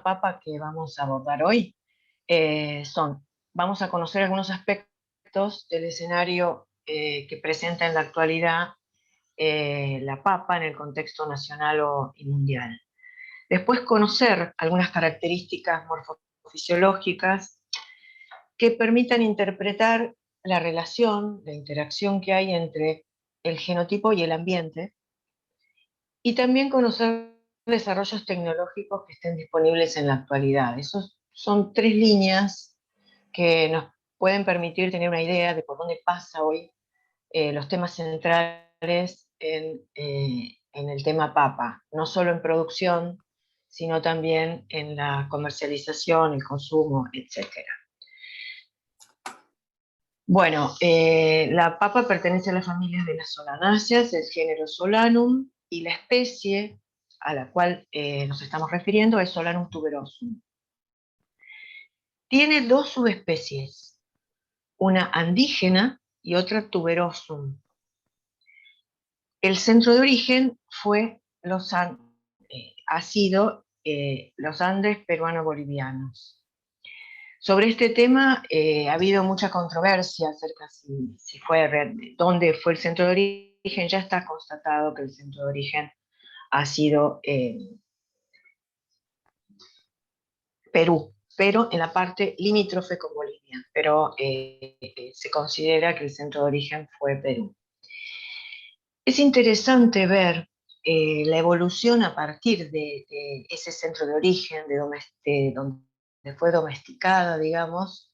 papa que vamos a abordar hoy vamos a conocer algunos aspectos del escenario que presenta en la actualidad la papa en el contexto nacional y mundial. Después conocer algunas características morfofisiológicas que permitan interpretar la relación, la interacción que hay entre el genotipo y el ambiente, y también conocer desarrollos tecnológicos que estén disponibles en la actualidad. Esos son tres líneas que nos pueden permitir tener una idea de por dónde pasa hoy los temas centrales en el tema papa, no solo en producción, sino también en la comercialización, el consumo, etc. Bueno, la papa pertenece a la familia de las solanáceas, el género Solanum, y la especie a la cual nos estamos refiriendo es Solanum tuberosum. Tiene dos subespecies, una andígena y otra tuberosum. El centro de origen ha sido los Andes peruano-bolivianos. Sobre este tema ha habido mucha controversia acerca de dónde fue el centro de origen. Ya está constatado que el centro de origen ha sido Perú, pero en la parte limítrofe con Bolivia, pero se considera que el centro de origen fue Perú. Es interesante ver la evolución a partir de ese centro de origen, de donde fue domesticada, digamos,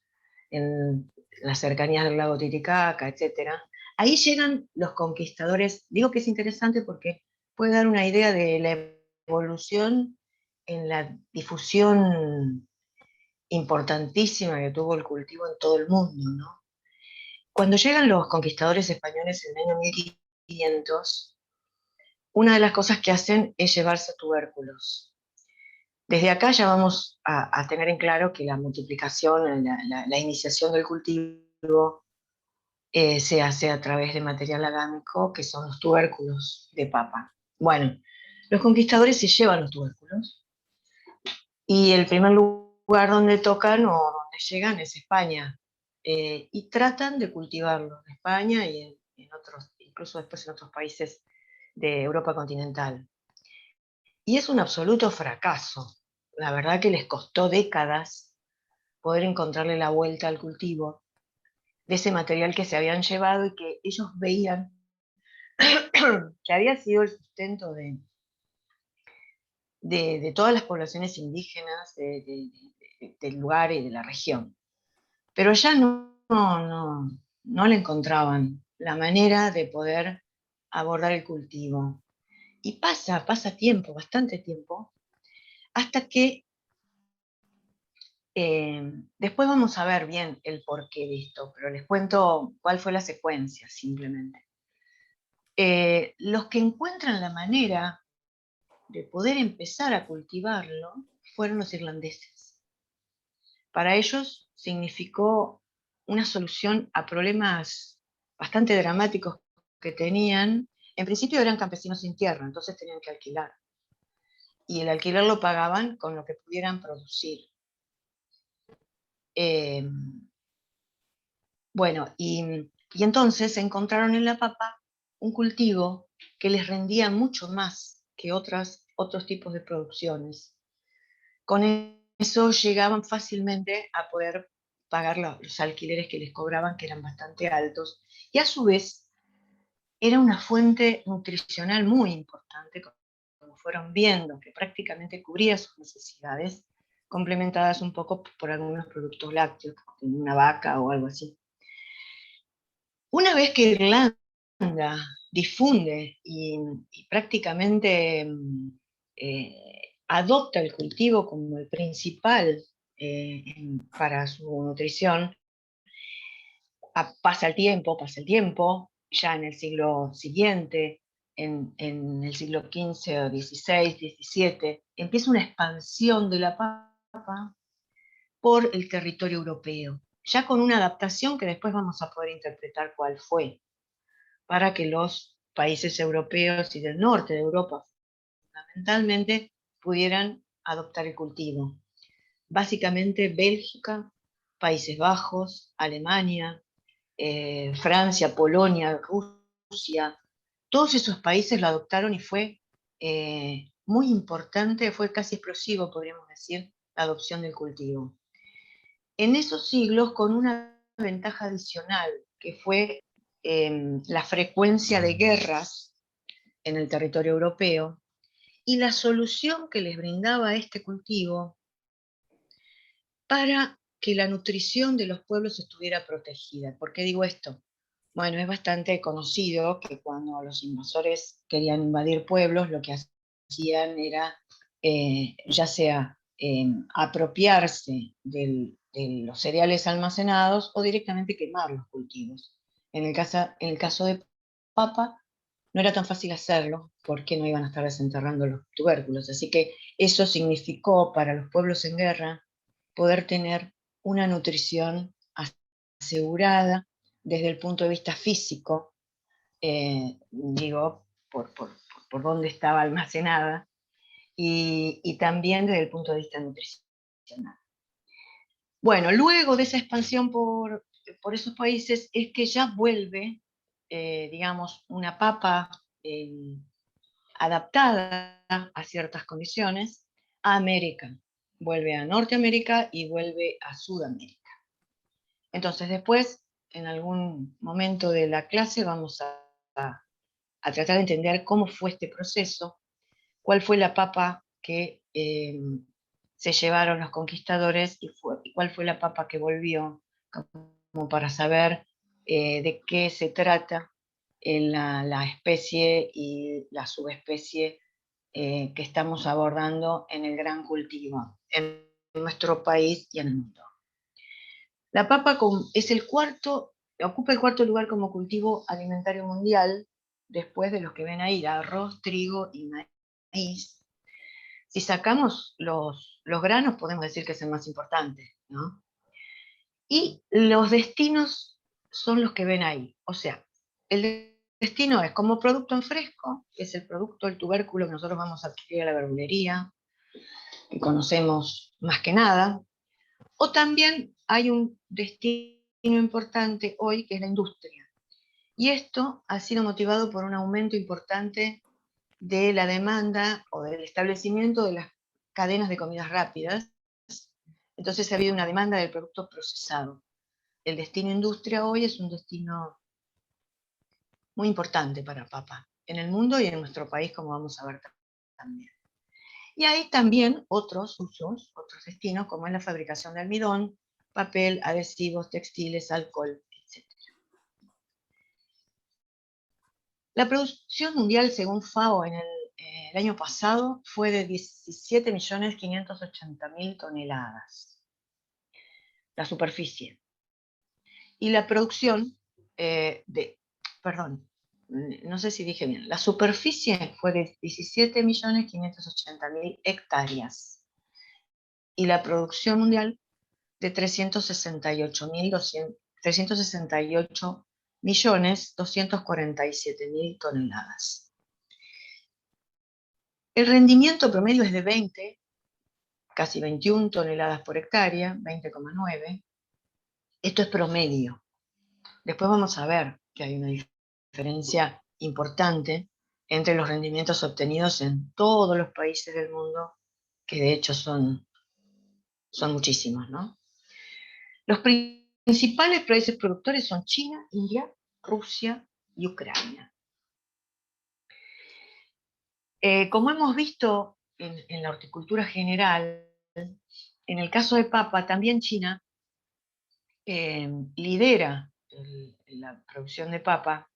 en las cercanías del lago Titicaca, etc. Ahí llegan los conquistadores. Digo que es interesante porque puede dar una idea de la evolución en la difusión importantísima que tuvo el cultivo en todo el mundo, ¿no? Cuando llegan los conquistadores españoles en el año 1500, una de las cosas que hacen es llevarse tubérculos. Desde acá ya vamos a tener en claro que la multiplicación, la iniciación del cultivo se hace a través de material agámico, que son los tubérculos de papa. Bueno, los conquistadores se llevan los tubérculos y el primer lugar donde tocan o donde llegan es España, y tratan de cultivarlo en España y en otros, incluso después en otros países de Europa continental. Y es un absoluto fracaso. La verdad que les costó décadas poder encontrarle la vuelta al cultivo de ese material que se habían llevado y que ellos veían que había sido el sustento de todas las poblaciones indígenas del lugar y de la región. Pero ya no le encontraban la manera de poder abordar el cultivo. Y pasa tiempo, bastante tiempo, hasta que después vamos a ver bien el porqué de esto, pero les cuento cuál fue la secuencia simplemente. Los que encuentran la manera de poder empezar a cultivarlo fueron los irlandeses. Para ellos significó una solución a problemas bastante dramáticos que tenían. En principio eran campesinos sin tierra, entonces tenían que alquilar. Y el alquiler lo pagaban con lo que pudieran producir. Bueno, y entonces encontraron en la papa un cultivo que les rendía mucho más que otros tipos de producciones. Con eso llegaban fácilmente a poder pagar los alquileres que les cobraban, que eran bastante altos, y a su vez era una fuente nutricional muy importante, como fueron viendo, que prácticamente cubría sus necesidades, complementadas un poco por algunos productos lácteos, como una vaca o algo así. Una vez que Irlanda difunde y prácticamente adopta el cultivo como el principal para su nutrición, pasa el tiempo, ya en el siglo siguiente, en el siglo XV o XVI, XVII, empieza una expansión de la papa por el territorio europeo, ya con una adaptación que después vamos a poder interpretar cuál fue, para que los países europeos y del norte de Europa fundamentalmente pudieran adoptar el cultivo. Básicamente Bélgica, Países Bajos, Alemania, Francia, Polonia, Rusia, todos esos países lo adoptaron y fue muy importante, fue casi explosivo, podríamos decir, la adopción del cultivo. En esos siglos, con una ventaja adicional, que fue la frecuencia de guerras en el territorio europeo, y la solución que les brindaba este cultivo para que la nutrición de los pueblos estuviera protegida. ¿Por qué digo esto? Bueno, es bastante conocido que cuando los invasores querían invadir pueblos, lo que hacían era ya sea apropiarse de los cereales almacenados o directamente quemar los cultivos. En el caso de papa, no era tan fácil hacerlo porque no iban a estar desenterrando los tubérculos. Así que eso significó para los pueblos en guerra poder tener una nutrición asegurada desde el punto de vista físico, digo, por dónde estaba almacenada, y también desde el punto de vista nutricional. Bueno, luego de esa expansión por esos países es que ya vuelve, digamos, una papa adaptada a ciertas condiciones a América. Vuelve a Norteamérica y vuelve a Sudamérica. Entonces después, en algún momento de la clase, vamos a tratar de entender cómo fue este proceso, cuál fue la papa que se llevaron los conquistadores y cuál fue la papa que volvió, como para saber de qué se trata la especie y la subespecie que estamos abordando en el gran cultivo, en nuestro país y en el mundo. La papa ocupa el cuarto lugar como cultivo alimentario mundial, después de los que ven ahí, arroz, trigo y maíz. Si sacamos los granos, podemos decir que es el más importante, ¿no? Y los destinos son los que ven ahí. O sea, el destino es como producto en fresco, que es el producto, el tubérculo que nosotros vamos a adquirir a la verdulería, que conocemos más que nada. O también hay un destino importante hoy que es la industria. Y esto ha sido motivado por un aumento importante de la demanda o del establecimiento de las cadenas de comidas rápidas. Entonces ha habido una demanda del producto procesado. El destino industria hoy es un destino muy importante para papa, en el mundo y en nuestro país, como vamos a ver también. Y hay también otros usos, otros destinos, como es la fabricación de almidón, papel, adhesivos, textiles, alcohol, etc. La producción mundial, según FAO, el año pasado fue de 17.580.000 toneladas, la superficie. Y la producción perdón, no sé si dije bien, la superficie fue de 17.580.000 hectáreas y la producción mundial de 368.247.000 toneladas. El rendimiento promedio es de 20, casi 21 toneladas por hectárea, 20,9. Esto es promedio. Después vamos a ver que hay una diferencia importante entre los rendimientos obtenidos en todos los países del mundo, que de hecho son muchísimos, ¿no? Los principales países productores son China, India, Rusia y Ucrania. Como hemos visto en la horticultura general, en el caso de papa, también China lidera la producción de papa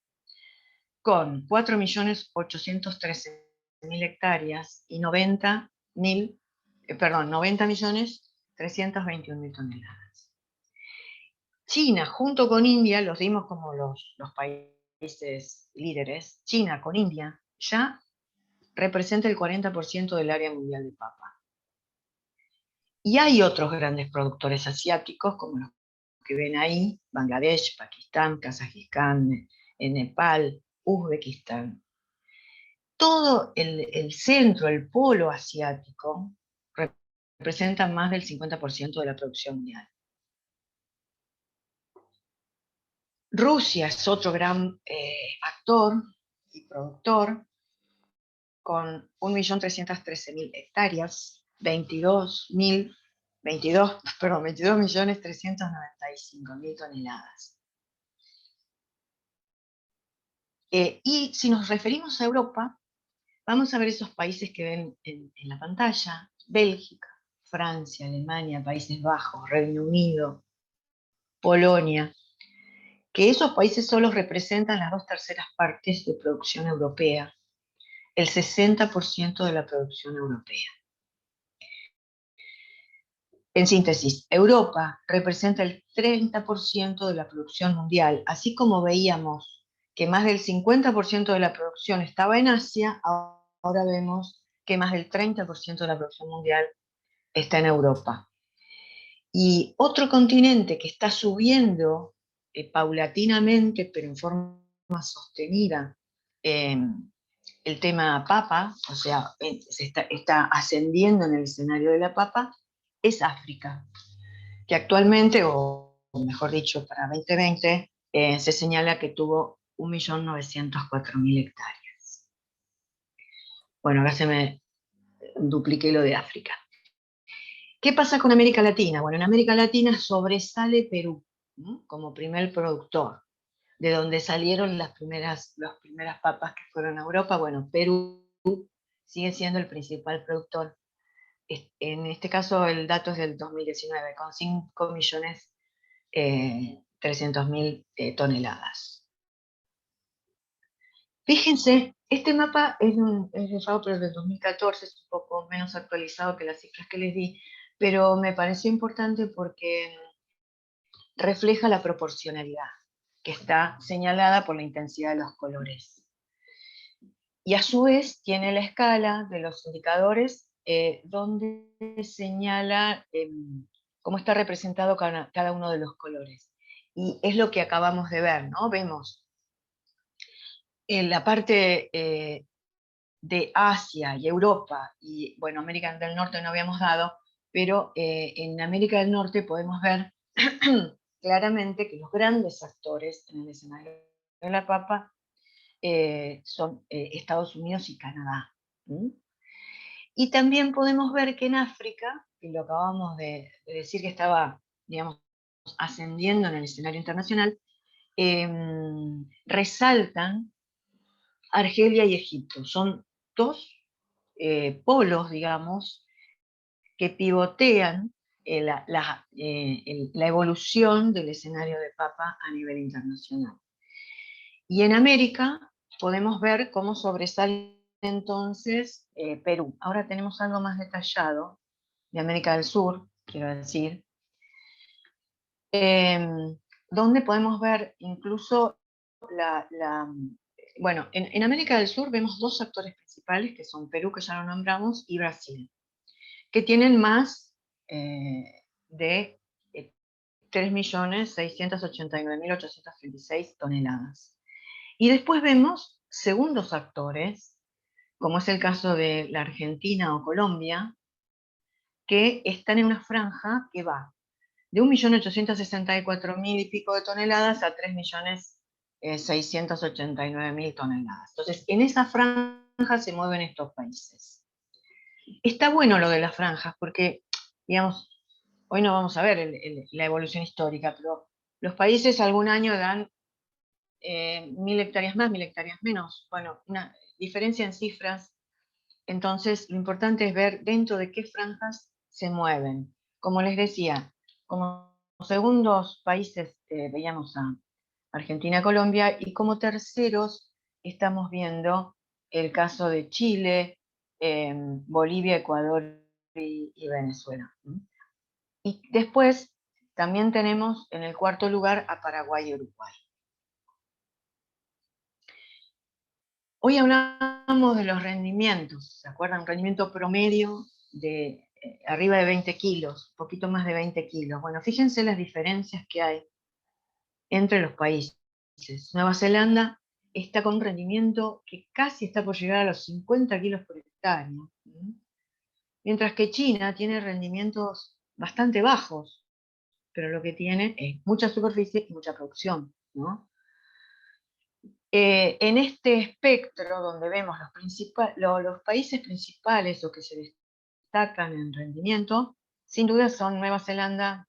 con 4.813.000 hectáreas y 90.321.000 toneladas. China, junto con India, los dimos como los países líderes. China con India ya representa el 40% del área mundial de papa. Y hay otros grandes productores asiáticos, como los que ven ahí, Bangladesh, Pakistán, Kazajistán, Nepal, Uzbekistán. Todo el centro, el polo asiático, representan más del 50% de la producción mundial. Rusia es otro gran actor y productor, con 1.313.000 hectáreas, 22.395.000 toneladas. Y si nos referimos a Europa, vamos a ver esos países que ven en la pantalla: Bélgica, Francia, Alemania, Países Bajos, Reino Unido, Polonia, que esos países solo representan las 2/3 partes de producción europea, el 60% de la producción europea. En síntesis, Europa representa el 30% de la producción mundial, así como veíamos que más del 50% de la producción estaba en Asia, ahora vemos que más del 30% de la producción mundial está en Europa. Y otro continente que está subiendo paulatinamente, pero en forma sostenida, el tema papa, o sea, está ascendiendo en el escenario de la papa, es África, que actualmente, o mejor dicho, para 2020, se señala que tuvo 1.904.000 hectáreas. Bueno, acá se me dupliqué lo de África. ¿Qué pasa con América Latina? Bueno, en América Latina sobresale Perú, ¿no?, como primer productor, de donde salieron las primeras papas que fueron a Europa. Bueno, Perú sigue siendo el principal productor. En este caso el dato es del 2019, con 5.300.000 toneladas. Fíjense, este mapa es de FAO, pero es del 2014, es un poco menos actualizado que las cifras que les di, pero me pareció importante porque refleja la proporcionalidad, que está señalada por la intensidad de los colores. Y a su vez tiene la escala de los indicadores donde señala cómo está representado cada uno de los colores. Y es lo que acabamos de ver, ¿no? Vemos en la parte de Asia y Europa, y bueno, América del Norte no habíamos dado, pero en América del Norte podemos ver claramente que los grandes actores en el escenario de la papa son Estados Unidos y Canadá. Y también podemos ver que en África, y lo acabamos de decir que estaba, digamos, ascendiendo en el escenario internacional, resaltan Argelia y Egipto. Son dos polos, digamos, que pivotean la evolución del escenario de papa a nivel internacional. Y en América podemos ver cómo sobresale entonces Perú. Ahora tenemos algo más detallado de América del Sur, quiero decir, donde podemos ver incluso bueno, en América del Sur vemos dos actores principales, que son Perú, que ya lo nombramos, y Brasil, que tienen más de 3.689.836 toneladas. Y después vemos segundos actores, como es el caso de la Argentina o Colombia, que están en una franja que va de 1.864.000 y pico de toneladas a 3.689.000 toneladas. Entonces, en esa franja se mueven estos países. Está bueno lo de las franjas porque, digamos, hoy no vamos a ver la evolución histórica, pero los países algún año dan 1.000 hectáreas más, 1.000 hectáreas menos. Bueno, una diferencia en cifras. Entonces, lo importante es ver dentro de qué franjas se mueven. Como les decía, como segundos países veíamos a Argentina, Colombia, y como terceros estamos viendo el caso de Chile, Bolivia, Ecuador y Venezuela. Y después también tenemos en el cuarto lugar a Paraguay y Uruguay. Hoy hablamos de los rendimientos, ¿se acuerdan? Un rendimiento promedio de arriba de 20 kilos, un poquito más de 20 kilos. Bueno, fíjense las diferencias que hay entre los países. Nueva Zelanda está con un rendimiento que casi está por llegar a los 50 kilos por hectárea. mientras que China tiene rendimientos bastante bajos, pero lo que tiene es mucha superficie y mucha producción, ¿no? En este espectro donde vemos los países principales o que se destacan en rendimiento, sin duda son Nueva Zelanda,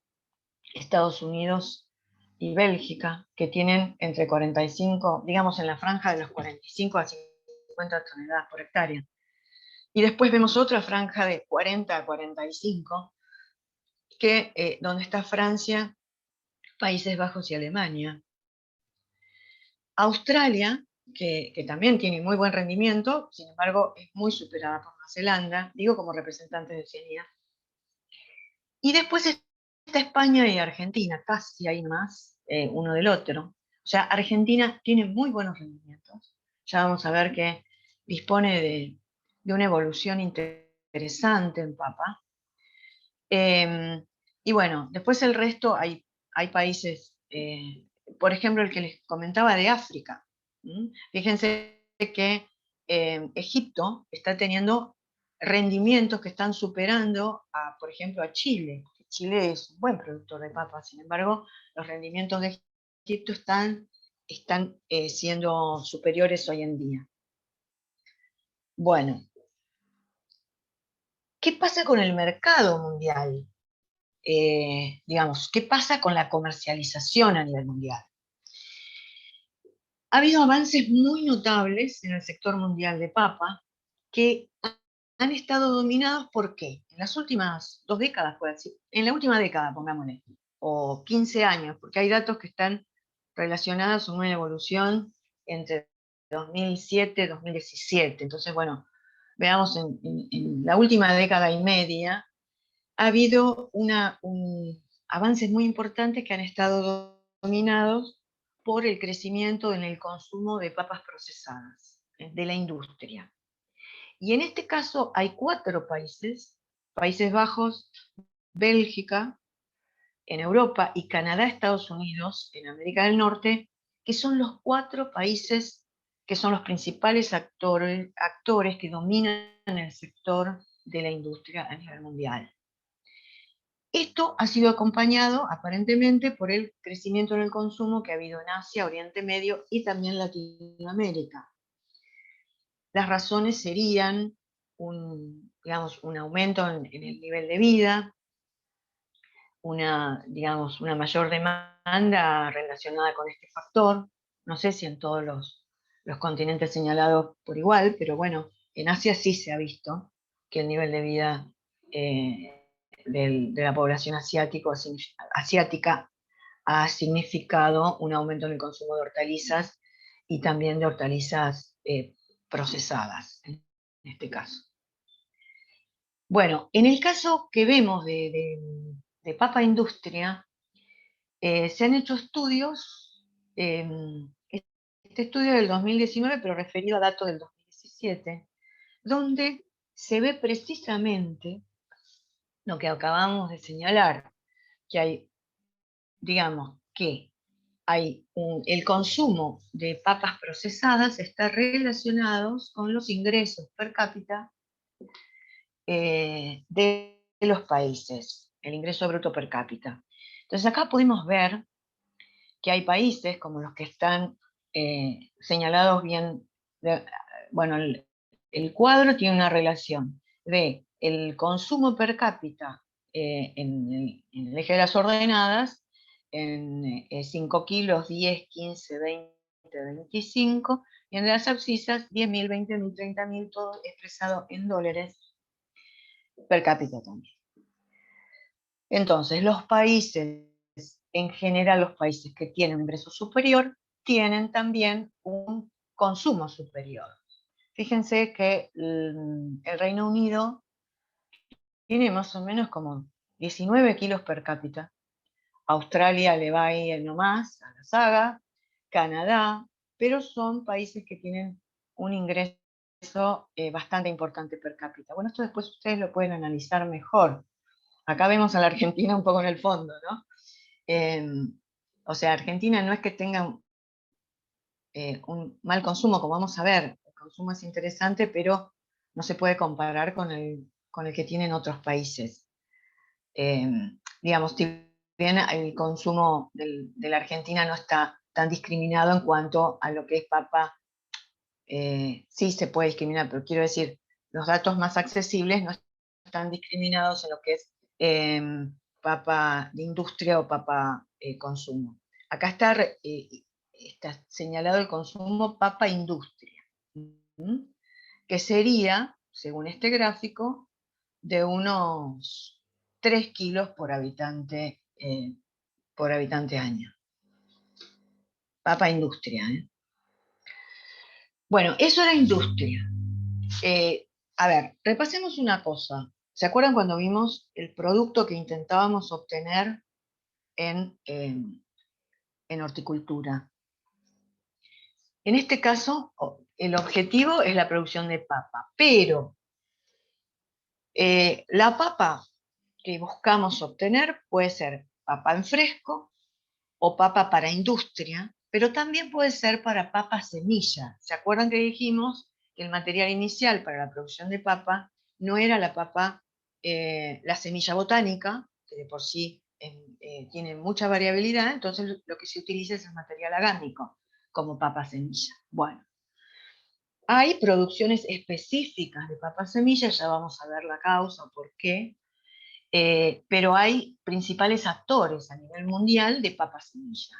Estados Unidos y Bélgica, que tienen entre 45, digamos en la franja de los 45 a 50 toneladas por hectárea. Y después vemos otra franja de 40 a 45, donde está Francia, Países Bajos y Alemania. Australia, que también tiene muy buen rendimiento, sin embargo es muy superada por Nueva Zelanda, digo como representante de Oceanía. Y después está España y Argentina, casi ahí más, uno del otro. O sea, Argentina tiene muy buenos rendimientos. Ya vamos a ver que dispone de una evolución interesante en papa. Y bueno, después el resto hay países, por ejemplo, el que les comentaba de África. Fíjense que Egipto está teniendo rendimientos que están superando, por ejemplo, a Chile. Chile es un buen productor de papas, sin embargo, los rendimientos de Egipto están siendo superiores hoy en día. Bueno, ¿qué pasa con el mercado mundial? Digamos, ¿qué pasa con la comercialización a nivel mundial? Ha habido avances muy notables en el sector mundial de papa que han estado dominados por qué? En las últimas 2 décadas, puedo decir, en la última década, pongámosle, o 15 años, porque hay datos que están relacionados con una evolución entre 2007 y 2017. Entonces, bueno, veamos en la última década y media, ha habido avances muy importantes que han estado dominados por el crecimiento en el consumo de papas procesadas, de la industria. Y en este caso hay 4 países, Países Bajos, Bélgica, en Europa, y Canadá, Estados Unidos, en América del Norte, que son los 4 países que son los principales actores que dominan el sector de la industria a nivel mundial. Esto ha sido acompañado aparentemente por el crecimiento en el consumo que ha habido en Asia, Oriente Medio y también Latinoamérica. Las razones serían digamos, un aumento en el nivel de vida, digamos, una mayor demanda relacionada con este factor. No sé si en todos los continentes señalados por igual, pero bueno, en Asia sí se ha visto que el nivel de vida de la población asiática ha significado un aumento en el consumo de hortalizas y también de hortalizas procesadas, en este caso. Bueno, en el caso que vemos de papa industria, se han hecho estudios, este estudio del 2019, pero referido a datos del 2017, donde se ve precisamente lo que acabamos de señalar, que hay, digamos, que el consumo de papas procesadas está relacionado con los ingresos per cápita de los países, el ingreso bruto per cápita. Entonces acá podemos ver que hay países como los que están señalados bien, bueno, el cuadro tiene una relación de el consumo per cápita en el eje de las ordenadas, en 5 kilos, 10, 15, 20, 25, y en las abscisas 10.000, 20.000, 30.000, todo expresado en dólares per cápita también. Entonces, los países, en general los países que tienen un ingreso superior, tienen también un consumo superior. Fíjense que el Reino Unido tiene más o menos como 19 kilos per cápita. Australia le va ahí nomás a la saga, Canadá, pero son países que tienen un ingreso bastante importante per cápita. Bueno, esto después ustedes lo pueden analizar mejor. Acá vemos a la Argentina un poco en el fondo, ¿no? O sea, Argentina no es que tenga un mal consumo, como vamos a ver, el consumo es interesante, pero no se puede comparar con con el que tienen otros países. Digamos, si bien el consumo de la Argentina no está tan discriminado en cuanto a lo que es papa, sí se puede discriminar, pero quiero decir, los datos más accesibles no están discriminados en lo que es papa de industria o papa consumo. Acá está señalado el consumo papa industria, que sería, según este gráfico, de unos 3 kilos por habitante año. Papa industria. Bueno, eso era industria. A ver, repasemos una cosa. ¿Se acuerdan cuando vimos el producto que intentábamos obtener en horticultura? En este caso, el objetivo es la producción de papa, pero la papa que buscamos obtener puede ser papa en fresco o papa para industria, pero también puede ser para papa semilla. ¿Se acuerdan que dijimos que el material inicial para la producción de papa no era la papa, la semilla botánica, que de por sí tiene mucha variabilidad, entonces lo que se utiliza es el material agárnico como papa semilla? Bueno, hay producciones específicas de papa semilla, ya vamos a ver la causa o por qué, pero hay principales actores a nivel mundial de papa semilla.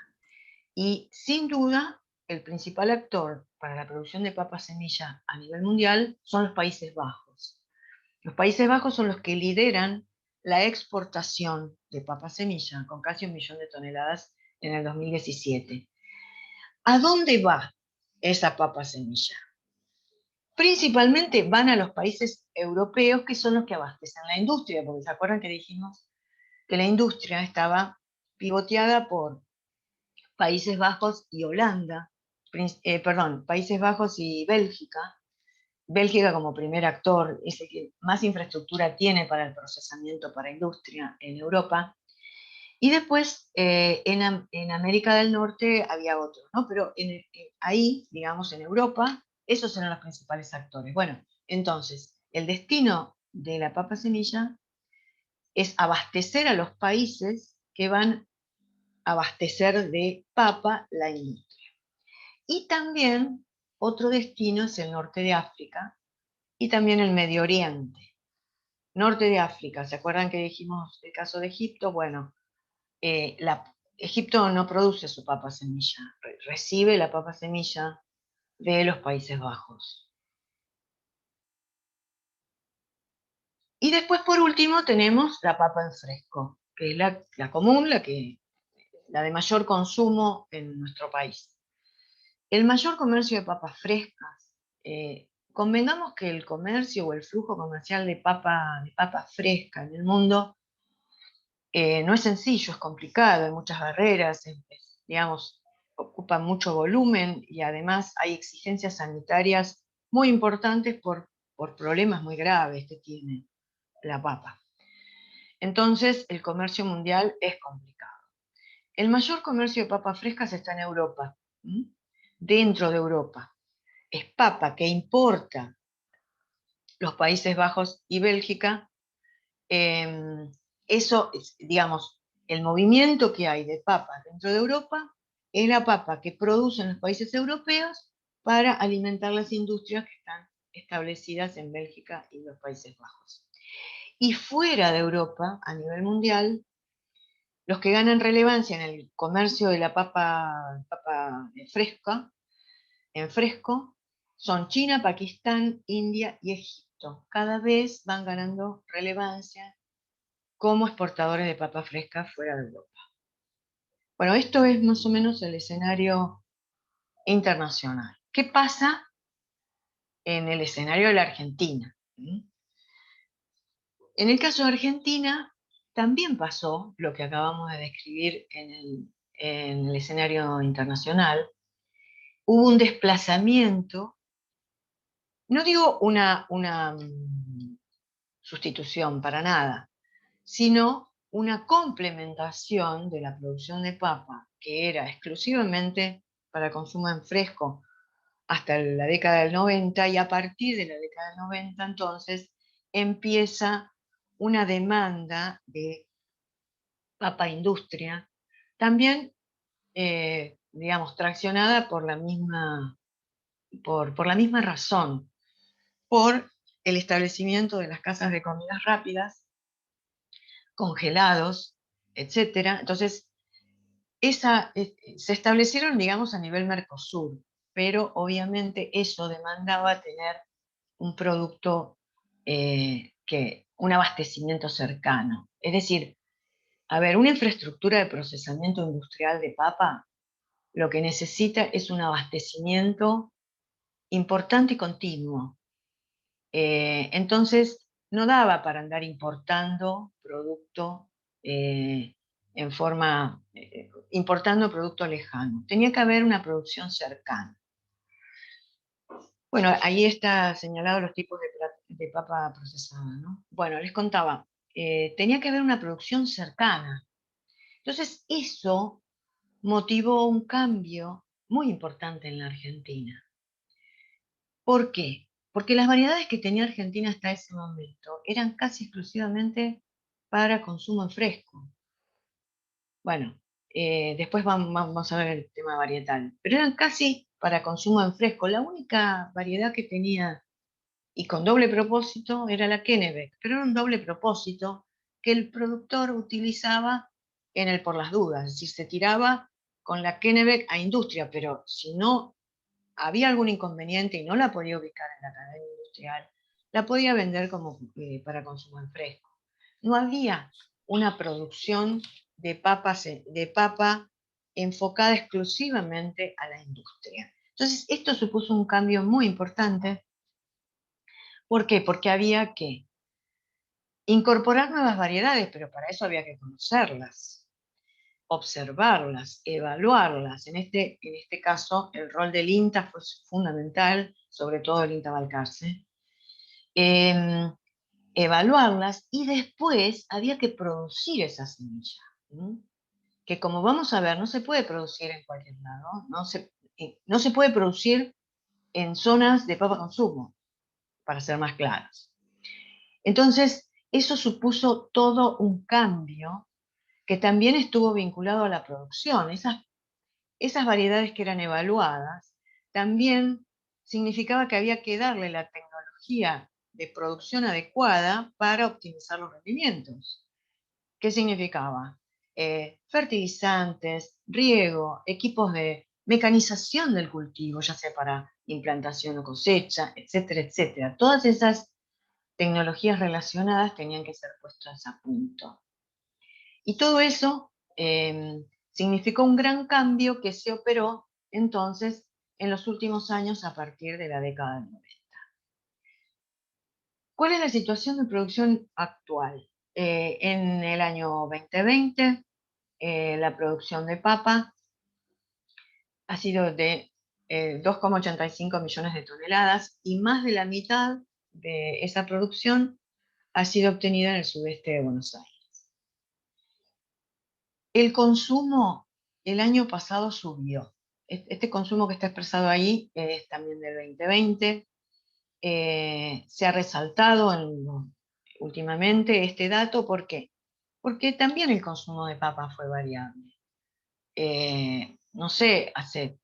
Y sin duda, el principal actor para la producción de papa semilla a nivel mundial son los Países Bajos. Los Países Bajos son los que lideran la exportación de papa semilla, con casi 1 millón de toneladas en el 2017. ¿A dónde va esa papa semilla? Principalmente van a los países europeos, que son los que abastecen la industria, porque ¿se acuerdan que dijimos que la industria estaba pivoteada por Países Bajos y Holanda, perdón, Países Bajos y Bélgica? Bélgica como primer actor, es el que más infraestructura tiene para el procesamiento para industria en Europa. Y después en América del Norte había otros, ¿no? Pero ahí, digamos, en Europa, esos eran los principales actores. Bueno, entonces, el destino de la papa semilla es abastecer a los países que van a abastecer de papa la industria. Y también otro destino es el norte de África y también el Medio Oriente. Norte de África, ¿se acuerdan que dijimos el caso de Egipto? Bueno, Egipto no produce su papa semilla, recibe la papa semilla de los Países Bajos. Y después, por último, tenemos la papa en fresco, que es la común, la de mayor consumo en nuestro país. El mayor comercio de papas frescas, convengamos que el comercio o el flujo comercial de papa fresca en el mundo no es sencillo, es complicado, hay muchas barreras, digamos, ocupa mucho volumen y además hay exigencias sanitarias muy importantes por problemas muy graves que tiene la papa. Entonces, el comercio mundial es complicado. El mayor comercio de papas frescas está en Europa, dentro de Europa. Es papa que importa los Países Bajos y Bélgica. Eso, digamos, el movimiento que hay de papas dentro de Europa es la papa que producen los países europeos para alimentar las industrias que están establecidas en Bélgica y los Países Bajos. Y fuera de Europa, a nivel mundial, los que ganan relevancia en el comercio de la papa fresca, en fresco, son China, Pakistán, India y Egipto. Cada vez van ganando relevancia como exportadores de papa fresca fuera de Europa. Bueno, esto es más o menos el escenario internacional. ¿Qué pasa en el escenario de la Argentina? En el caso de Argentina, también pasó lo que acabamos de describir en el escenario internacional. Hubo un desplazamiento, no digo una sustitución para nada, sino una complementación de la producción de papa, que era exclusivamente para consumo en fresco hasta la década del 90, y a partir de la década del 90 entonces empieza una demanda de papa industria, también, digamos, traccionada por la misma razón, por el establecimiento de las casas de comidas rápidas, congelados, etcétera. Entonces, se establecieron, digamos, a nivel Mercosur, pero obviamente eso demandaba tener un producto, un abastecimiento cercano. Es decir, a ver, una infraestructura de procesamiento industrial de papa lo que necesita es un abastecimiento importante y continuo. Entonces, no daba para andar importando producto importando producto lejano. Tenía que haber una producción cercana. Bueno, ahí está señalado los tipos de papa procesada, ¿no? Bueno, les contaba, tenía que haber una producción cercana. Entonces, eso motivó un cambio muy importante en la Argentina. ¿Por qué? Porque las variedades que tenía Argentina hasta ese momento eran casi exclusivamente para consumo en fresco. Bueno, después vamos a ver el tema varietal, pero eran casi para consumo en fresco. La única variedad que tenía y con doble propósito era la Kennebec, pero era un doble propósito que el productor utilizaba en el por las dudas, es decir, se tiraba con la Kennebec a industria, pero si no había algún inconveniente y no la podía ubicar en la cadena industrial, la podía vender como para consumo en fresco. No había una producción de papa enfocada exclusivamente a la industria. Entonces, esto supuso un cambio muy importante. ¿Por qué? Porque había que incorporar nuevas variedades, pero para eso había que conocerlas, observarlas, evaluarlas. En este caso, el rol del INTA fue fundamental, sobre todo el INTA Balcarce. Evaluarlas y después había que producir esa semilla, ¿no? Que como vamos a ver, no se puede producir en cualquier lado, no se puede producir en zonas de papa consumo, para ser más claros. Entonces, eso supuso todo un cambio que también estuvo vinculado a la producción. Esas variedades que eran evaluadas también significaba que había que darle la tecnología de producción adecuada para optimizar los rendimientos. ¿Qué significaba? Fertilizantes, riego, equipos de mecanización del cultivo, ya sea para implantación o cosecha, etcétera, etcétera. Todas esas tecnologías relacionadas tenían que ser puestas a punto. Y todo eso significó un gran cambio que se operó entonces en los últimos años a partir de la década del 90. ¿Cuál es la situación de producción actual? En el año 2020, la producción de papa ha sido de 2,85 millones de toneladas y más de la mitad de esa producción ha sido obtenida en el sudeste de Buenos Aires. El consumo el año pasado subió. Este consumo que está expresado ahí es también del 2020. Se ha resaltado últimamente este dato. ¿Por qué? Porque también el consumo de papa fue variable. No sé, hace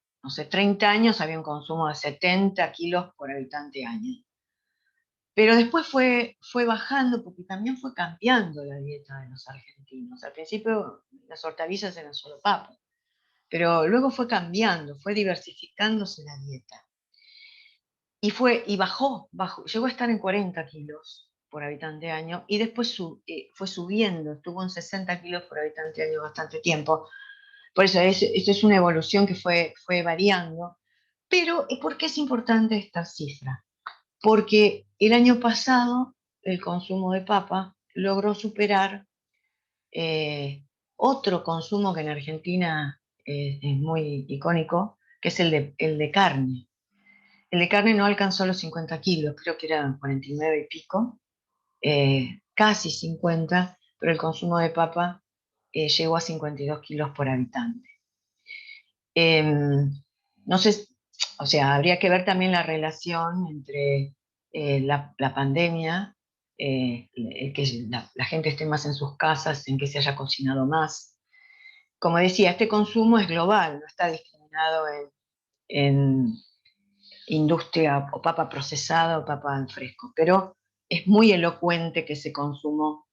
30 años había un consumo de 70 kilos por habitante año. Pero después fue bajando porque también fue cambiando la dieta de los argentinos. Al principio las hortalizas eran solo papa, pero luego fue cambiando, fue diversificándose la dieta. Y bajó, llegó a estar en 40 kilos por habitante año y después fue subiendo, estuvo en 60 kilos por habitante año bastante tiempo. Por eso, esto es una evolución que fue variando. Pero, ¿por qué es importante esta cifra? Porque el año pasado el consumo de papa logró superar otro consumo que en Argentina es muy icónico, que es el de carne. El de carne no alcanzó los 50 kilos, creo que eran 49 y pico, casi 50, pero el consumo de papa llegó a 52 kilos por habitante. No sé, o sea, habría que ver también la relación entre la pandemia que la gente esté más en sus casas, en que se haya cocinado más. Como decía, este consumo es global, no está discriminado en industria o papa procesada o papa en fresco, pero es muy elocuente que ese consumo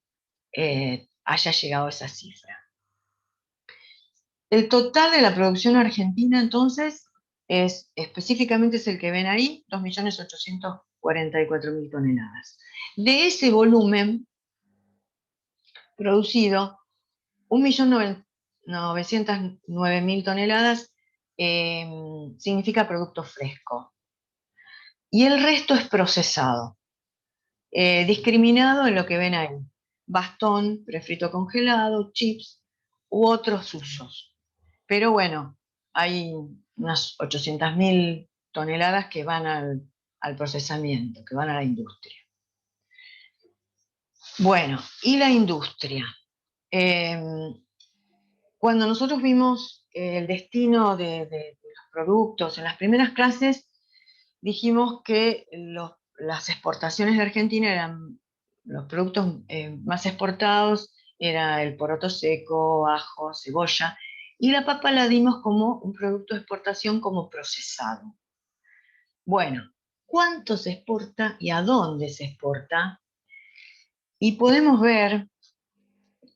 haya llegado a esa cifra. El total de la producción argentina, entonces, específicamente es el que ven ahí, 2.844.000 toneladas. De ese volumen producido, 1.909.000 toneladas significa producto fresco. Y el resto es procesado, discriminado en lo que ven ahí. Bastón, prefrito congelado, chips u otros usos. Pero bueno, hay unas 800.000 toneladas que van al procesamiento, que van a la industria. Bueno, y la industria. Cuando nosotros vimos el destino de los productos en las primeras clases, dijimos que las exportaciones de Argentina eran los productos más exportados, era el poroto seco, ajo, cebolla, y la papa la dimos como un producto de exportación como procesado. Bueno, ¿cuánto se exporta y a dónde se exporta? Y podemos ver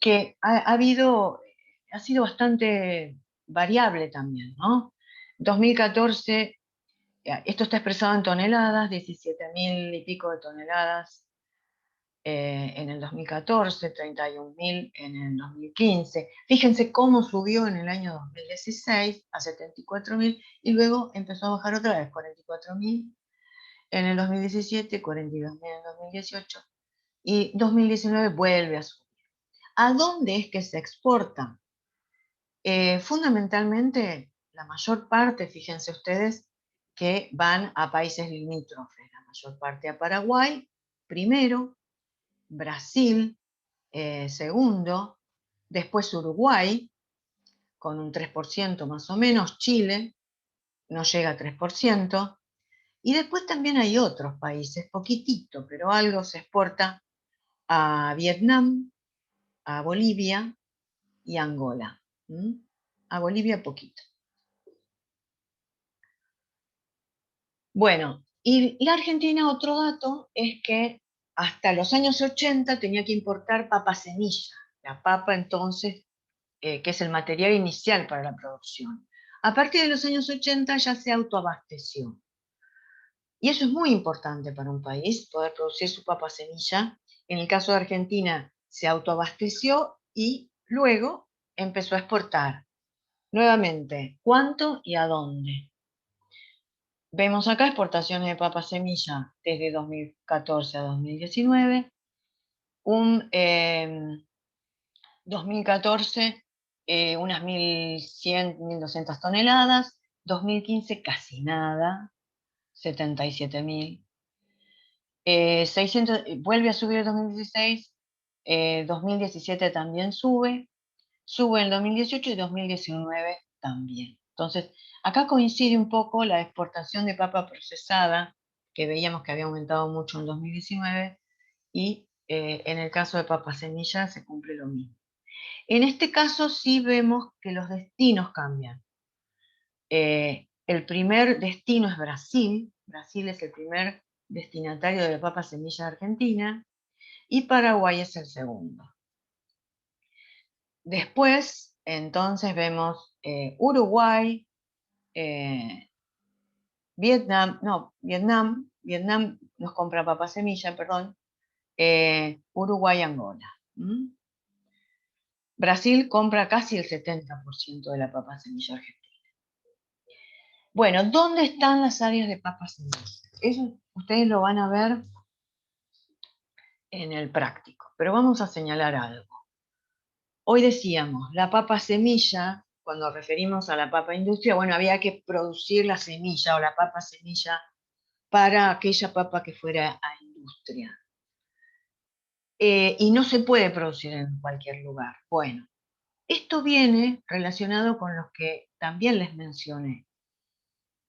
que ha sido bastante variable también, ¿no? 2014, esto está expresado en toneladas, 17.000 y pico de toneladas en el 2014, 31.000 en el 2015. Fíjense cómo subió en el año 2016 a 74.000 y luego empezó a bajar otra vez, 44.000 en el 2017, 42.000 en el 2018 y 2019 vuelve a subir. ¿A dónde es que se exporta? Fundamentalmente, la mayor parte, fíjense ustedes, que van a países limítrofes, la mayor parte a Paraguay, primero, Brasil, segundo, después Uruguay, con un 3% más o menos, Chile, no llega a 3%, y después también hay otros países, poquitito, pero algo se exporta a Vietnam, a Bolivia y a Angola. A Bolivia poquito. Bueno, y la Argentina, otro dato, es que hasta los años 80 tenía que importar papa semilla, la papa entonces, que es el material inicial para la producción. A partir de los años 80 ya se autoabasteció. Y eso es muy importante para un país, poder producir su papa semilla. En el caso de Argentina, se autoabasteció y luego empezó a exportar. Nuevamente, ¿cuánto y a dónde? Vemos acá exportaciones de papa semilla desde 2014 a 2019. 2014, unas 1.100, 1.200 toneladas. 2015, casi nada, 77.000. 600, vuelve a subir en 2016. 2017 también sube. Sube en 2018 y 2019 también. Entonces, acá coincide un poco la exportación de papa procesada, que veíamos que había aumentado mucho en 2019, y en el caso de papa semilla se cumple lo mismo. En este caso sí vemos que los destinos cambian. El primer destino es Brasil. Brasil es el primer destinatario de la papa semilla argentina y Paraguay es el segundo. Después, entonces, vemos Uruguay, Vietnam nos compra papa semilla, perdón, Uruguay, Angola. Brasil compra casi el 70% de la papa semilla argentina. Bueno, ¿dónde están las áreas de papa semilla? Eso ustedes lo van a ver en el práctico, pero vamos a señalar algo. Hoy decíamos, la papa semilla, cuando referimos a la papa industria, bueno, había que producir la semilla o la papa semilla para aquella papa que fuera a industria. Y no se puede producir en cualquier lugar. Bueno, esto viene relacionado con los que también les mencioné.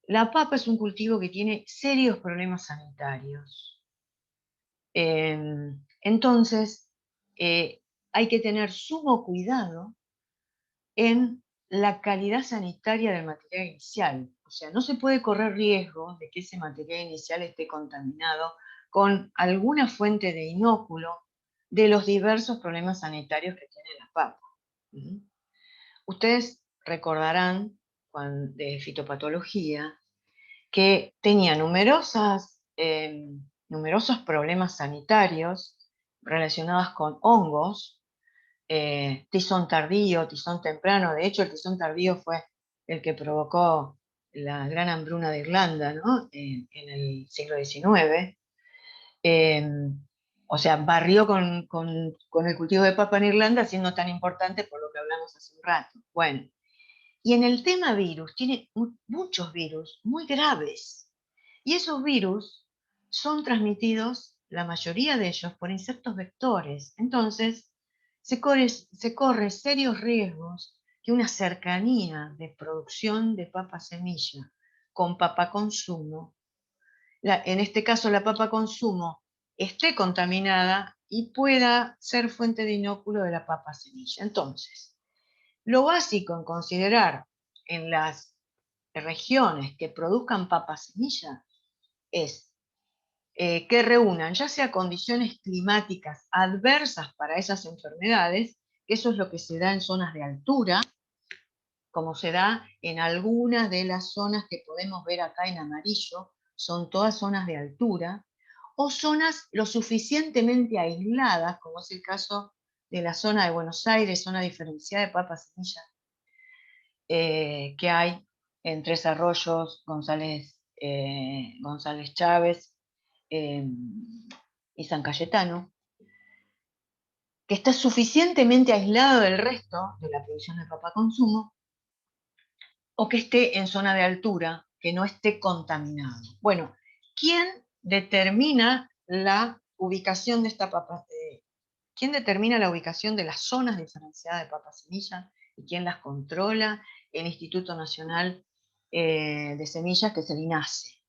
La papa es un cultivo que tiene serios problemas sanitarios. Entonces, hay que tener sumo cuidado en la calidad sanitaria del material inicial. O sea, no se puede correr riesgo de que ese material inicial esté contaminado con alguna fuente de inóculo de los diversos problemas sanitarios que tiene la papa. Ustedes recordarán de fitopatología que tenía numerosos problemas sanitarios relacionados con hongos, tizón tardío, tizón temprano. De hecho, el tizón tardío fue el que provocó la gran hambruna de Irlanda, ¿no? En el siglo XIX. O sea, barrió con el cultivo de papa en Irlanda, siendo tan importante por lo que hablamos hace un rato. Bueno, y en el tema virus, tiene muchos virus muy graves. Y esos virus son transmitidos, la mayoría de ellos, por insectos vectores. Entonces, se corre serios riesgos que una cercanía de producción de papa semilla con papa consumo, en este caso la papa consumo, esté contaminada y pueda ser fuente de inóculo de la papa semilla. Entonces, lo básico en considerar en las regiones que produzcan papa semilla es que reúnan ya sea condiciones climáticas adversas para esas enfermedades, que eso es lo que se da en zonas de altura, como se da en algunas de las zonas que podemos ver acá en amarillo, son todas zonas de altura, o zonas lo suficientemente aisladas, como es el caso de la zona de Buenos Aires, zona diferenciada de papa semilla, que hay en Tres Arroyos, González Chávez y San Cayetano, que está suficientemente aislado del resto de la producción de papa consumo, o que esté en zona de altura, que no esté contaminado. Bueno, ¿quién determina la ubicación de esta papa? ¿Quién determina la ubicación de las zonas diferenciadas de papa semilla y quién las controla? El Instituto Nacional de Semillas, que es el INASE.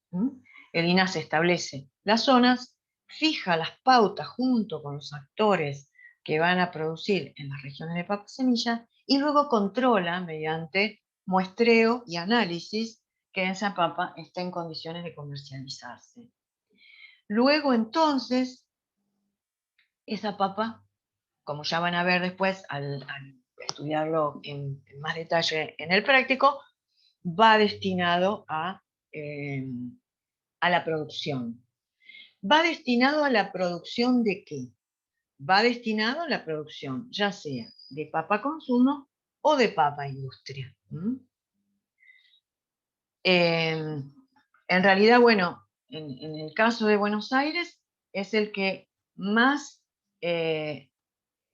El INASE establece las zonas, fija las pautas junto con los actores que van a producir en las regiones de papa semilla y luego controla mediante muestreo y análisis que esa papa esté en condiciones de comercializarse. Luego entonces, esa papa, como ya van a ver después al estudiarlo en más detalle en el práctico, va destinado a la producción. ¿Va destinado a la producción de qué? Va destinado a la producción, ya sea de papa consumo o de papa industria. En realidad, bueno, en el caso de Buenos Aires, es el que más es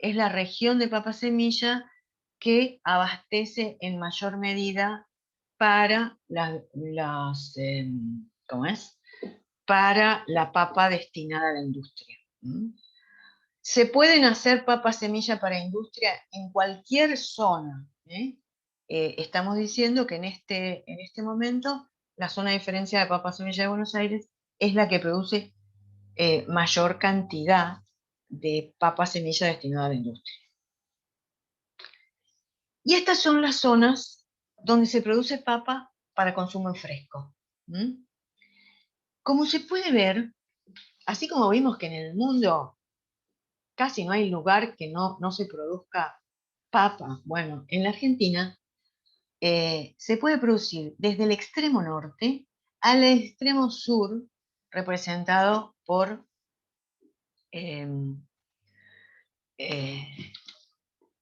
la región de papa semilla que abastece en mayor medida para ¿cómo es? Para la papa destinada a la industria. Se pueden hacer papas semilla para industria en cualquier zona. Estamos diciendo que en este momento la zona de diferencia de papa semilla de Buenos Aires es la que produce mayor cantidad de papa semilla destinada a la industria. Y estas son las zonas donde se produce papa para consumo en fresco. Como se puede ver, así como vimos que en el mundo casi no hay lugar que no se produzca papa, bueno, en la Argentina se puede producir desde el extremo norte al extremo sur, representado por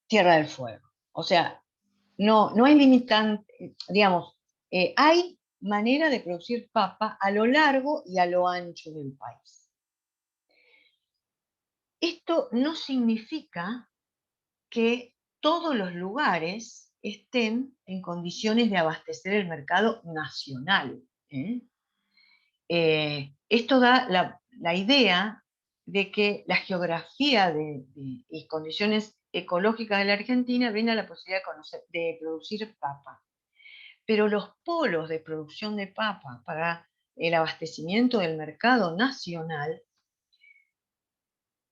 Tierra del Fuego. O sea, no hay limitante, digamos, hay manera de producir papa a lo largo y a lo ancho del país. Esto no significa que todos los lugares estén en condiciones de abastecer el mercado nacional. Esto da la idea de que la geografía y condiciones ecológicas de la Argentina brinda la posibilidad de producir papa. Pero los polos de producción de papa para el abastecimiento del mercado nacional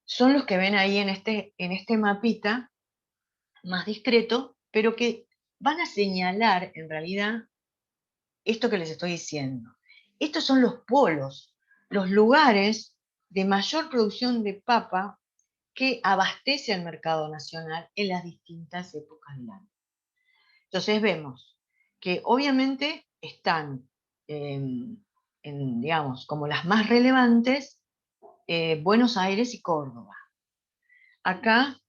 son los que ven ahí en este mapita más discreto, pero que van a señalar en realidad esto que les estoy diciendo. Estos son los polos, los lugares de mayor producción de papa que abastece al mercado nacional en las distintas épocas del año. Entonces vemos que obviamente están, digamos, como las más relevantes, Buenos Aires y Córdoba. Acá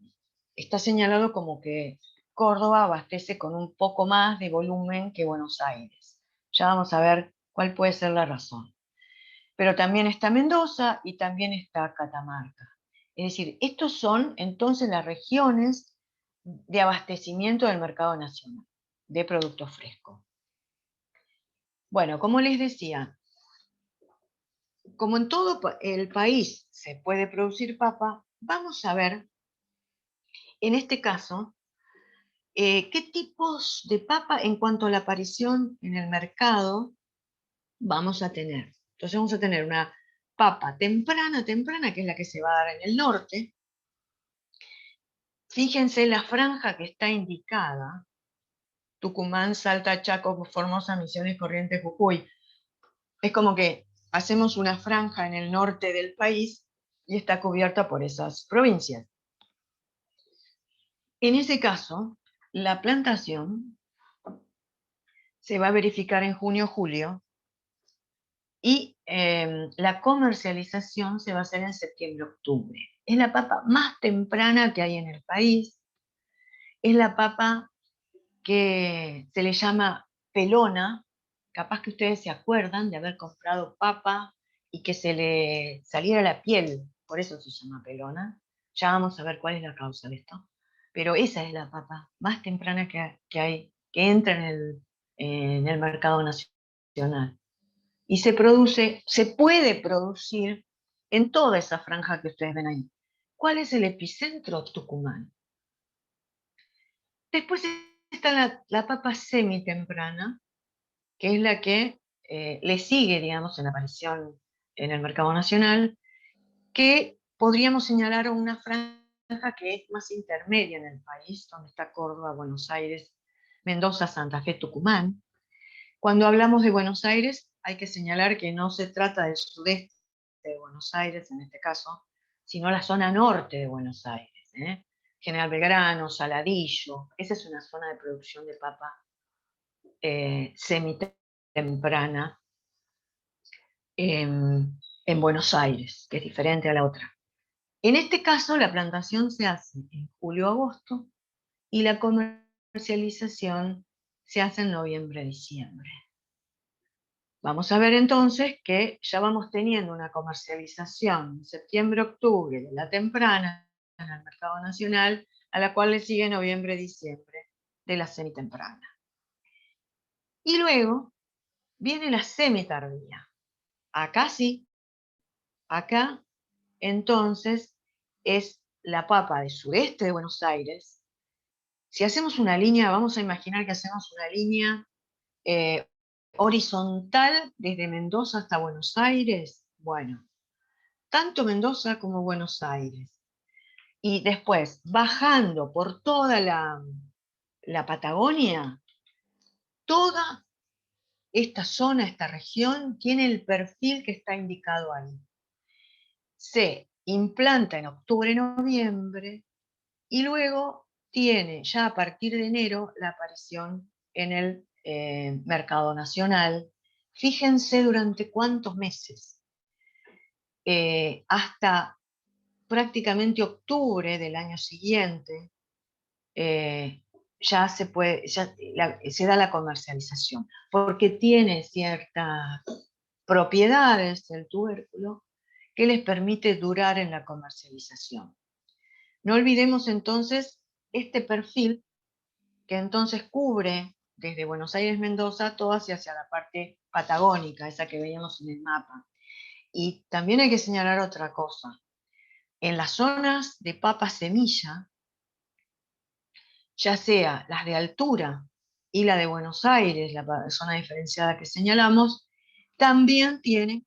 está señalado como que Córdoba abastece con un poco más de volumen que Buenos Aires. Ya vamos a ver cuál puede ser la razón. Pero también está Mendoza y también está Catamarca. Es decir, estos son entonces las regiones de abastecimiento del mercado nacional de productos frescos. Bueno, como les decía, como en todo el país se puede producir papa, vamos a ver, en este caso, qué tipos de papa en cuanto a la aparición en el mercado vamos a tener. Entonces vamos a tener una papa temprana, que es la que se va a dar en el norte. Fíjense la franja que está indicada: Tucumán, Salta, Chaco, Formosa, Misiones, Corrientes, Jujuy. Es como que hacemos una franja en el norte del país y está cubierta por esas provincias. En ese caso, la plantación se va a verificar en junio-julio y la comercialización se va a hacer en septiembre-octubre. Es la papa más temprana que hay en el país. Es la papa que se le llama pelona. Capaz que ustedes se acuerdan de haber comprado papa y que se le saliera la piel, por eso se llama pelona. Ya vamos a ver cuál es la causa de esto. Pero esa es la papa más temprana que hay, que entra en el mercado nacional. Y se puede producir en toda esa franja que ustedes ven ahí. ¿Cuál es el epicentro? Tucumán. Después está la papa semitemprana, que es la que le sigue, digamos, en la aparición en el mercado nacional, que podríamos señalar una franja que es más intermedia en el país, donde está Córdoba, Buenos Aires, Mendoza, Santa Fe, Tucumán. Cuando hablamos de Buenos Aires, hay que señalar que no se trata del sudeste de Buenos Aires, en este caso, sino la zona norte de Buenos Aires, ¿eh? General Belgrano, Saladillo. Esa es una zona de producción de papa semitemprana en Buenos Aires, que es diferente a la otra. En este caso, la plantación se hace en julio-agosto y la comercialización se hace en noviembre-diciembre. Vamos a ver entonces que ya vamos teniendo una comercialización en septiembre-octubre de la temprana en el mercado nacional, a la cual le sigue noviembre-diciembre de la semitemprana. Y luego viene la semitardía. Acá sí, acá entonces es la papa del sureste de Buenos Aires. Si hacemos una línea, vamos a imaginar que hacemos una línea horizontal desde Mendoza hasta Buenos Aires. Bueno, tanto Mendoza como Buenos Aires. Y después, bajando por toda la Patagonia, toda esta zona, esta región, tiene el perfil que está indicado ahí. Se implanta en octubre-noviembre y luego tiene ya a partir de enero la aparición en el mercado nacional. Fíjense durante cuántos meses. Hasta prácticamente octubre del año siguiente ya se da la comercialización, porque tiene ciertas propiedades del tubérculo que les permite durar en la comercialización. No olvidemos entonces este perfil que entonces cubre desde Buenos Aires, Mendoza, todo hacia la parte patagónica, esa que veíamos en el mapa. Y también hay que señalar otra cosa. En las zonas de papa semilla, ya sea las de altura y la de Buenos Aires, la zona diferenciada que señalamos, también tiene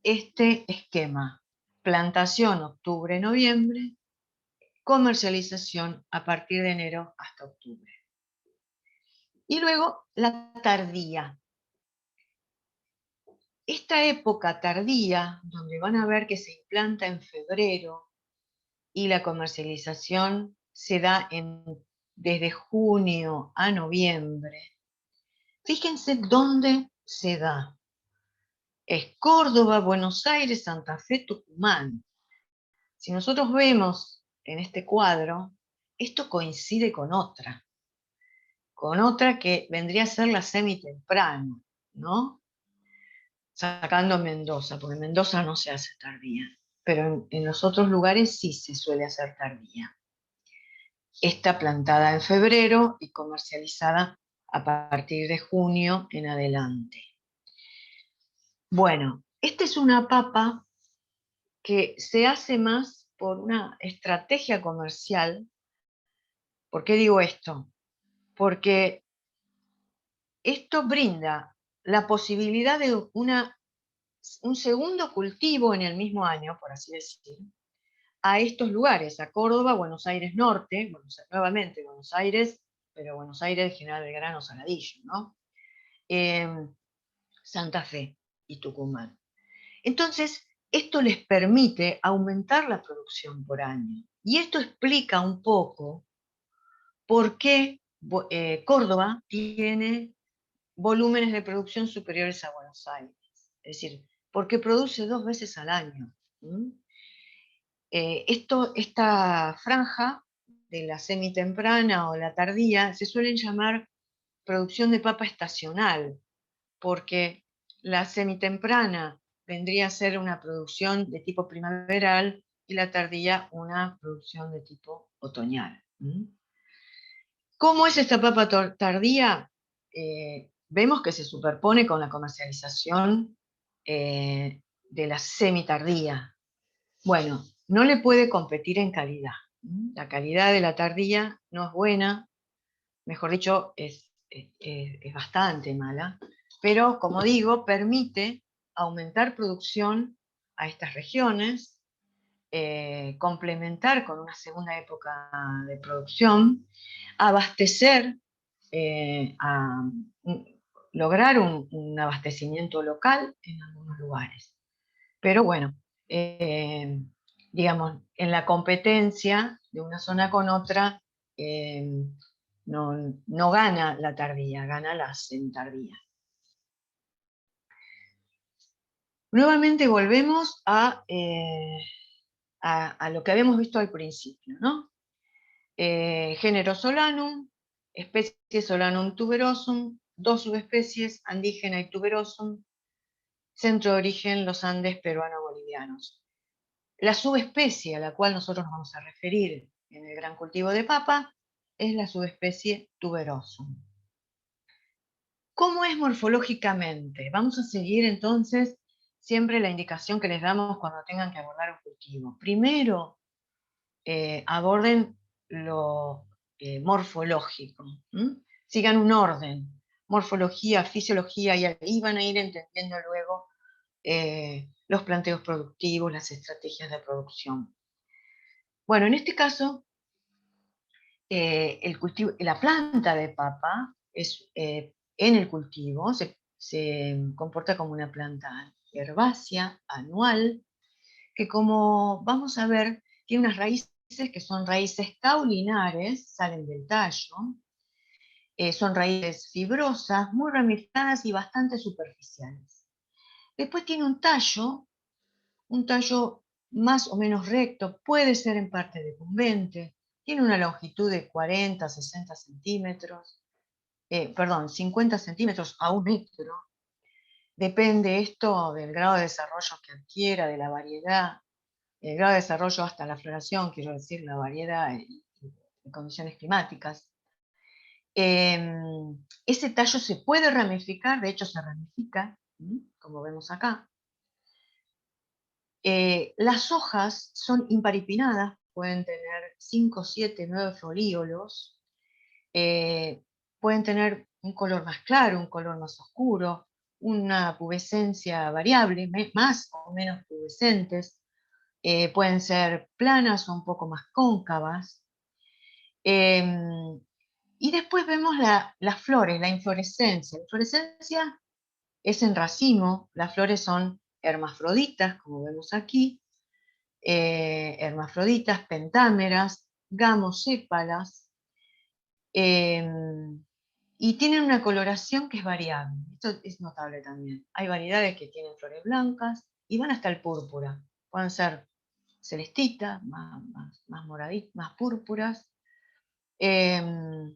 este esquema. plantación octubre-noviembre, comercialización a partir de enero hasta octubre. Y luego la tardía. Esta época tardía, donde van a ver que se implanta en febrero y la comercialización se da desde junio a noviembre, fíjense dónde se da. Es Córdoba, Buenos Aires, Santa Fe, Tucumán. Si nosotros vemos en este cuadro, esto coincide con otra que vendría a ser la semitemprano, ¿no? Sacando Mendoza, porque en Mendoza no se hace tardía, pero en los otros lugares sí se suele hacer tardía. Está plantada en febrero y comercializada a partir de junio en adelante. Bueno, esta es una papa que se hace más por una estrategia comercial. ¿Por qué digo esto? Porque esto brinda la posibilidad de un segundo cultivo en el mismo año, por así decir, a estos lugares, a Córdoba, Buenos Aires Norte, nuevamente Buenos Aires, pero Buenos Aires, General Belgrano, Saladillo, ¿no? Santa Fe y Tucumán. Entonces, esto les permite aumentar la producción por año. Y esto explica un poco por qué Córdoba tiene volúmenes de producción superiores a Buenos Aires. Es decir, porque produce 2 veces al año. Esta franja de la semitemprana o la tardía se suelen llamar producción de papa estacional, porque la semitemprana vendría a ser una producción de tipo primaveral y la tardía una producción de tipo otoñal. ¿Cómo es esta papa tardía? Vemos que se superpone con la comercialización de la semitardía. Bueno, no le puede competir en calidad. La calidad de la tardía no es buena, mejor dicho, es bastante mala, pero como digo, permite aumentar producción a estas regiones, complementar con una segunda época de producción, abastecer, lograr un abastecimiento local en algunos lugares. Pero bueno, digamos, en la competencia de una zona con otra, no gana la tardía, gana la semitardía. Nuevamente volvemos a lo que habíamos visto al principio, ¿no? Género Solanum, especie Solanum tuberosum, 2 subespecies, Andígena y tuberosum, centro de origen los Andes peruano-bolivianos. La subespecie a la cual nosotros nos vamos a referir en el gran cultivo de papa es la subespecie tuberosum. ¿Cómo es morfológicamente? Vamos a seguir entonces siempre la indicación que les damos cuando tengan que abordar un cultivo. Primero, aborden lo morfológico. Sigan un orden, morfología, fisiología, y ahí van a ir entendiendo luego los planteos productivos, las estrategias de producción. Bueno, en este caso, la planta de papa en el cultivo se comporta como una planta herbácea, anual, que como vamos a ver, tiene unas raíces que son raíces caulinares, salen del tallo, son raíces fibrosas, muy ramificadas y bastante superficiales. Después tiene un tallo más o menos recto, puede ser en parte decumbente, tiene una longitud de 40, 60 centímetros, 50 centímetros a 1 metro. Depende esto del grado de desarrollo que adquiera, de la variedad, el grado de desarrollo hasta la floración, quiero decir, la variedad y condiciones climáticas. Ese tallo se puede ramificar, de hecho se ramifica, como vemos acá. Las hojas son imparipinnadas, pueden tener 5, 7, 9 folíolos, pueden tener un color más claro, un color más oscuro, una pubescencia variable, más o menos pubescentes, pueden ser planas o un poco más cóncavas. Y después vemos las flores, la inflorescencia. La inflorescencia es en racimo, las flores son hermafroditas, como vemos aquí, hermafroditas, pentámeras, gamosépalas, y tienen una coloración que es variable. Esto es notable también. Hay variedades que tienen flores blancas y van hasta el púrpura. Pueden ser celestitas, más moraditas, más púrpuras. Y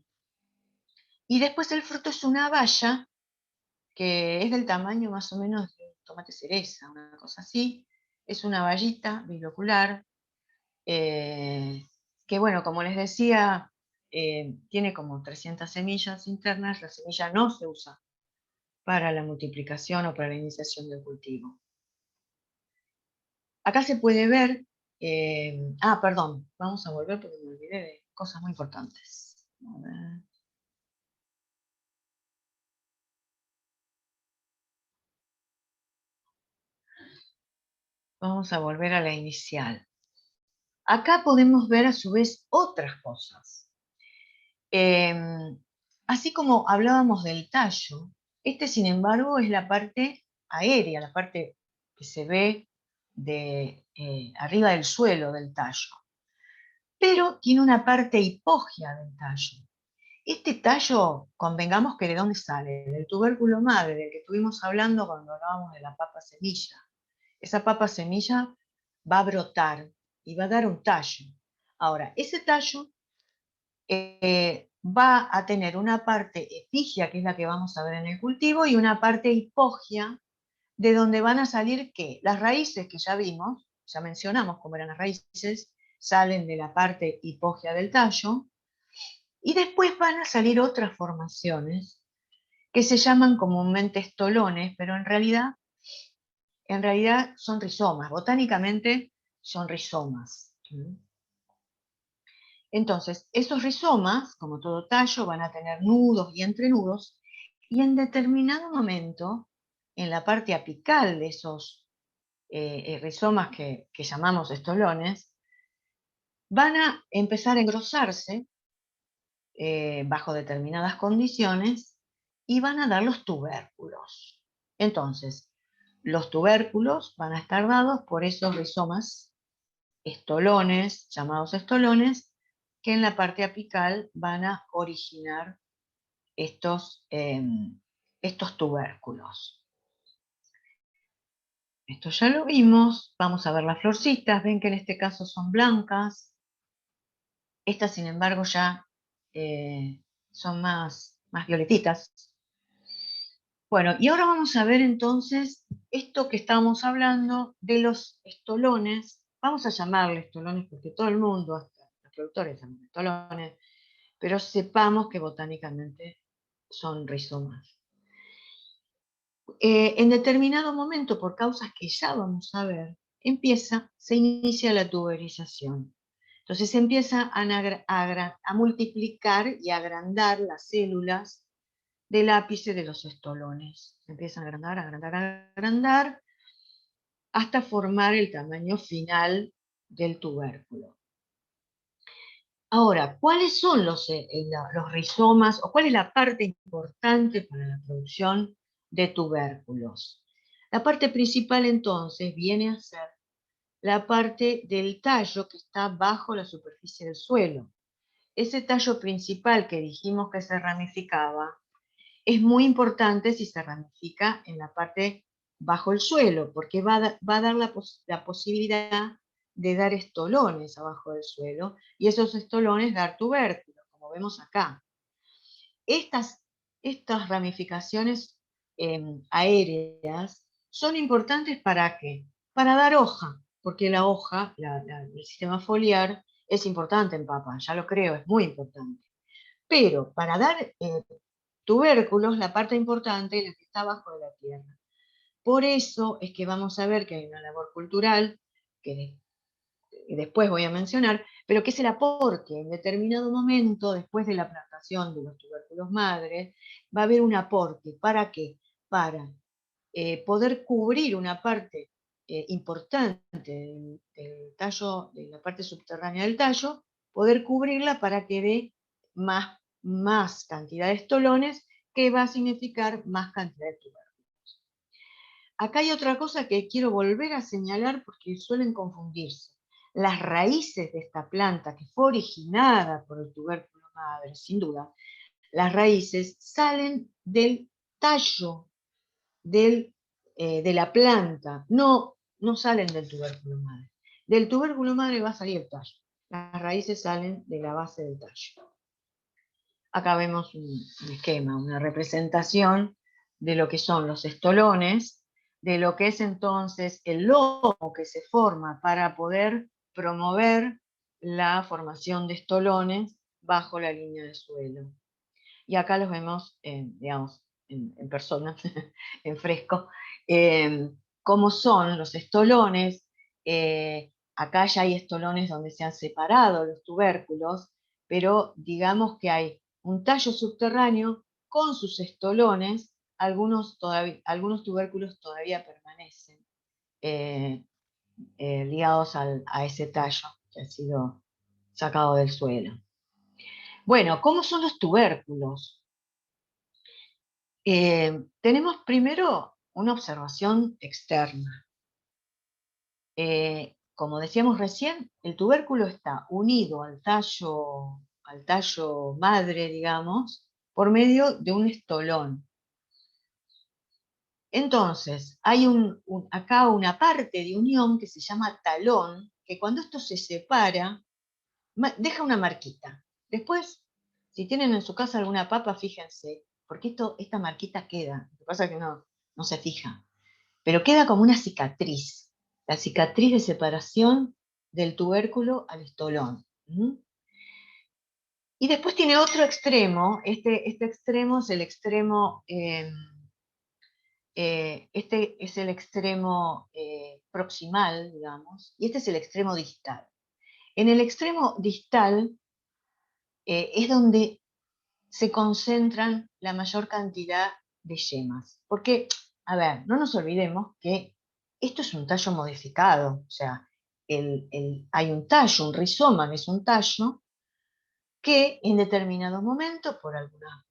después el fruto es una baya que es del tamaño más o menos de un tomate cereza, una cosa así. Es una bayita bilocular, que bueno, como les decía, tiene como 300 semillas internas. La semilla no se usa para la multiplicación o para la iniciación del cultivo. Acá se puede ver, perdón, vamos a volver porque me olvidé de cosas muy importantes. A ver. Vamos a volver a la inicial. Acá podemos ver a su vez otras cosas. Así como hablábamos del tallo, este sin embargo es la parte aérea, la parte que se ve de arriba del suelo del tallo. Pero tiene una parte hipógea del tallo. Este tallo, convengamos que ¿de dónde sale? Del tubérculo madre, del que estuvimos hablando cuando hablábamos de la papa semilla. Esa papa semilla va a brotar y va a dar un tallo. Ahora, ese tallo va a tener una parte epigia, que es la que vamos a ver en el cultivo, y una parte hipógea, de donde van a salir, ¿qué? Las raíces que ya vimos, ya mencionamos cómo eran las raíces, salen de la parte hipógea del tallo, y después van a salir otras formaciones que se llaman comúnmente estolones, pero en realidad son rizomas, botánicamente son rizomas. Entonces, esos rizomas, como todo tallo, van a tener nudos y entrenudos, y en determinado momento, en la parte apical de esos rizomas que llamamos estolones, van a empezar a engrosarse bajo determinadas condiciones y van a dar los tubérculos. Entonces, los tubérculos van a estar dados por esos rizomas estolones, llamados estolones, que en la parte apical van a originar estos tubérculos. Esto ya lo vimos. Vamos a ver las florcitas. Ven que en este caso son blancas. Estas, sin embargo, ya son más violetitas. Bueno, y ahora vamos a ver entonces esto que estábamos hablando de los estolones. Vamos a llamarle estolones porque todo el mundo, hasta los productores llaman estolones, pero sepamos que botánicamente son rizomas. En determinado momento, por causas que ya vamos a ver, se inicia la tuberización. Entonces se empieza a multiplicar y a agrandar las células del ápice de los estolones. Se empiezan a agrandar, agrandar, agrandar, hasta formar el tamaño final del tubérculo. Ahora, ¿cuáles son los rizomas o cuál es la parte importante para la producción de tubérculos? La parte principal entonces viene a ser la parte del tallo que está bajo la superficie del suelo. Ese tallo principal que dijimos que se ramificaba es muy importante si se ramifica en la parte bajo el suelo, porque va a dar la posibilidad de dar estolones abajo del suelo, y esos estolones dar tubérculos, como vemos acá. Estas ramificaciones aéreas son importantes ¿para qué? Para dar hoja, porque la hoja, el sistema foliar, es importante en papa, ya lo creo, es muy importante. Pero para dar tubérculos, la parte importante es la que está abajo de la tierra. Por eso es que vamos a ver que hay una labor cultural, que después voy a mencionar, pero que es el aporte. En determinado momento, después de la plantación de los tubérculos madres, va a haber un aporte. ¿Para qué? Para poder cubrir una parte importante del tallo, de la parte subterránea del tallo, poder cubrirla para que dé más cantidad de estolones, que va a significar más cantidad de tubérculos. Acá hay otra cosa que quiero volver a señalar porque suelen confundirse. Las raíces de esta planta, que fue originada por el tubérculo madre, sin duda, las raíces salen del tallo de la planta, no salen del tubérculo madre. Del tubérculo madre va a salir el tallo. Las raíces salen de la base del tallo. Acá vemos un esquema, una representación de lo que son los estolones, de lo que es entonces el lomo que se forma para poder promover la formación de estolones bajo la línea de suelo. Y acá los vemos, digamos, en persona, en fresco, cómo son los estolones. Acá ya hay estolones donde se han separado los tubérculos, pero digamos que hay un tallo subterráneo con sus estolones, algunos tubérculos todavía permanecen ligados a ese tallo que ha sido sacado del suelo. Bueno, ¿cómo son los tubérculos? Tenemos primero una observación externa. Como decíamos recién, el tubérculo está unido al tallo madre, digamos, por medio de un estolón. Entonces, hay acá una parte de unión que se llama talón, que cuando esto se separa, deja una marquita. Después, si tienen en su casa alguna papa, fíjense, porque esta marquita queda. Lo que pasa es que no se fija, pero queda como una cicatriz, la cicatriz de separación del tubérculo al estolón. Y después tiene otro extremo, este extremo es el extremo, este es el extremo proximal, digamos, y este es el extremo distal. En el extremo distal es donde se concentran la mayor cantidad de yemas. Porque, a ver, no nos olvidemos que esto es un tallo modificado, o sea, hay un tallo, un rizoma, que es un tallo, que en determinado momento, por algunas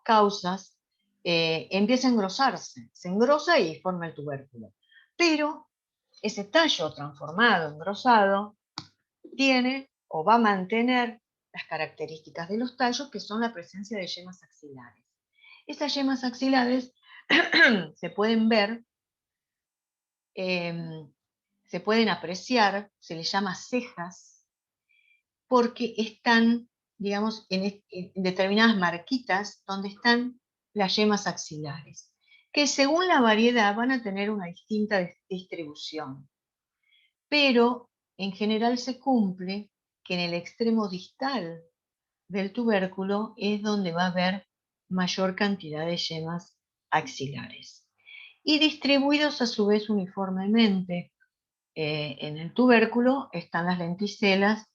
causas, empieza a engrosarse, se engrosa y forma el tubérculo. Pero ese tallo transformado, engrosado, tiene o va a mantener las características de los tallos, que son la presencia de yemas axilares. Estas yemas axilares se pueden ver, se pueden apreciar, se les llama cejas, porque están, digamos, en determinadas marquitas donde están las yemas axilares, que según la variedad van a tener una distinta distribución. Pero en general se cumple que en el extremo distal del tubérculo es donde va a haber mayor cantidad de yemas axilares. Y distribuidos a su vez uniformemente en el tubérculo están las lenticelas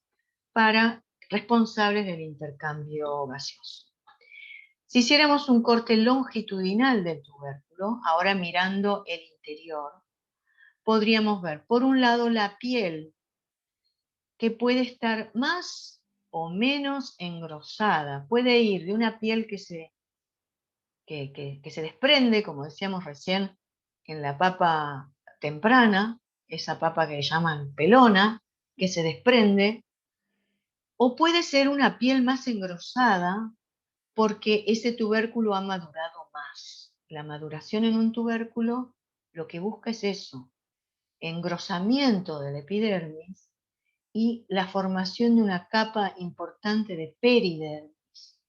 responsables del intercambio gaseoso. Si hiciéramos un corte longitudinal del tubérculo, ahora mirando el interior, podríamos ver por un lado la piel, que puede estar más o menos engrosada. Puede ir de una piel que se desprende, como decíamos recién, en la papa temprana, esa papa que llaman pelona, que se desprende, o puede ser una piel más engrosada porque ese tubérculo ha madurado más. La maduración en un tubérculo lo que busca es eso, engrosamiento de la epidermis y la formación de una capa importante de peridermis,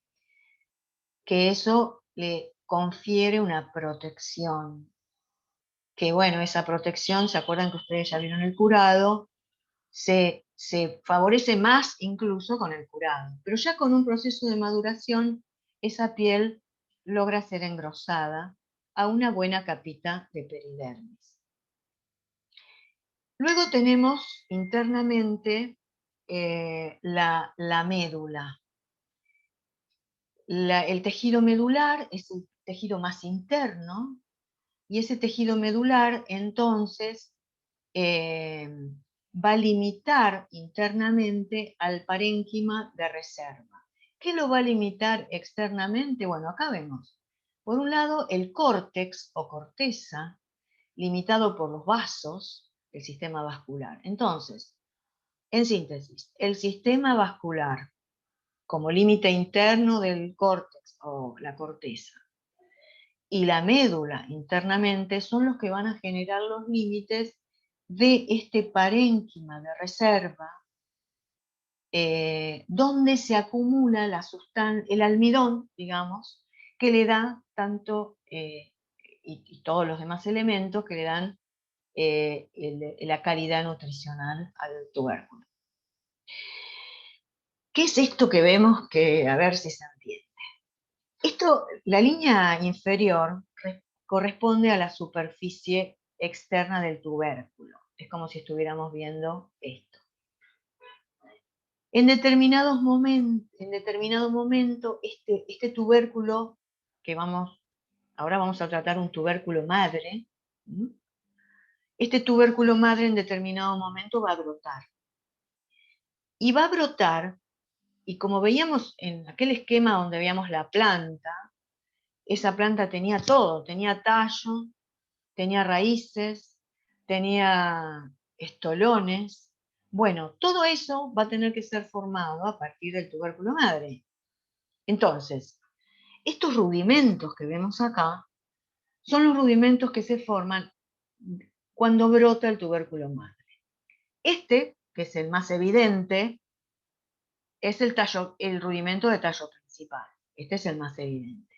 que eso le confiere una protección. Que bueno, esa protección, ¿se acuerdan que ustedes ya vieron el curado? Se favorece más incluso con el curado. Pero ya con un proceso de maduración, esa piel logra ser engrosada a una buena capita de peridermis. Luego tenemos internamente la médula. El tejido medular es el tejido más interno, y ese tejido medular entonces va a limitar internamente al parénquima de reserva. ¿Qué lo va a limitar externamente? Bueno, acá vemos. Por un lado, el córtex o corteza, limitado por los vasos del sistema vascular. Entonces, en síntesis, el sistema vascular como límite interno del córtex o la corteza y la médula internamente son los que van a generar los límites de este parénquima de reserva, donde se acumula el almidón, digamos, que le da tanto, y todos los demás elementos que le dan la calidad nutricional al tubérculo. ¿Qué es esto que vemos? Que a ver si se entiende. Esto, la línea inferior corresponde a la superficie externa del tubérculo. Es como si estuviéramos viendo esto. En determinado momento, este tubérculo, que ahora vamos a tratar un tubérculo madre, este tubérculo madre en determinado momento va a brotar. Y va a brotar, y como veíamos en aquel esquema donde veíamos la planta, esa planta tenía todo, tenía tallo, tenía raíces, tenía estolones. Bueno, todo eso va a tener que ser formado a partir del tubérculo madre. Entonces, estos rudimentos que vemos acá son los rudimentos que se forman cuando brota el tubérculo madre. Este, que es el más evidente, es el rudimento de tallo principal. Este es el más evidente.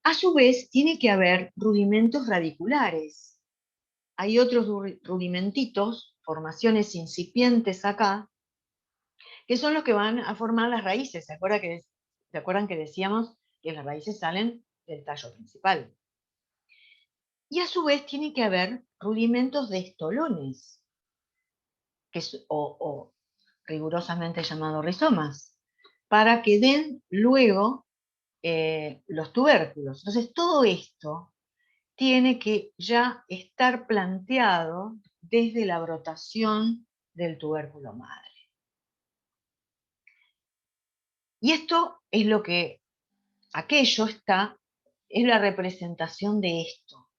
A su vez, tiene que haber rudimentos radiculares. Hay otros rudimentitos, formaciones incipientes acá, que son los que van a formar las raíces. ¿Se acuerdan que decíamos que las raíces salen del tallo principal? Y a su vez tiene que haber rudimentos de estolones, o rigurosamente llamados rizomas, para que den luego los tubérculos. Entonces todo esto tiene que ya estar planteado desde la brotación del tubérculo madre. Y esto es es la representación de esto.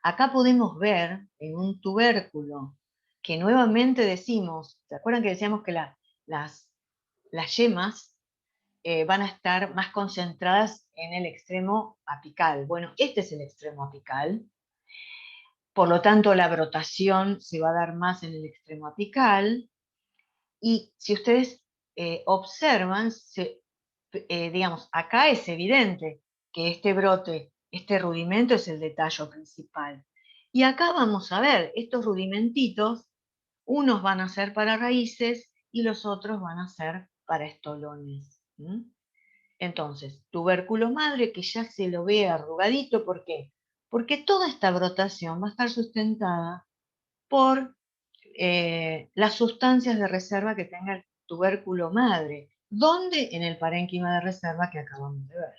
Acá podemos ver en un tubérculo que nuevamente decimos, ¿se acuerdan que decíamos que las yemas van a estar más concentradas en el extremo apical? Bueno, este es el extremo apical, por lo tanto la brotación se va a dar más en el extremo apical, y si ustedes observan, digamos, acá es evidente que este brote, este rudimento es el de tallo principal. Y acá vamos a ver, estos rudimentitos, unos van a ser para raíces y los otros van a ser para estolones. Entonces, tubérculo madre que ya se lo ve arrugadito, ¿por qué? Porque toda esta brotación va a estar sustentada por las sustancias de reserva que tenga el tubérculo madre. ¿Dónde? En el parénquima de reserva que acabamos de ver.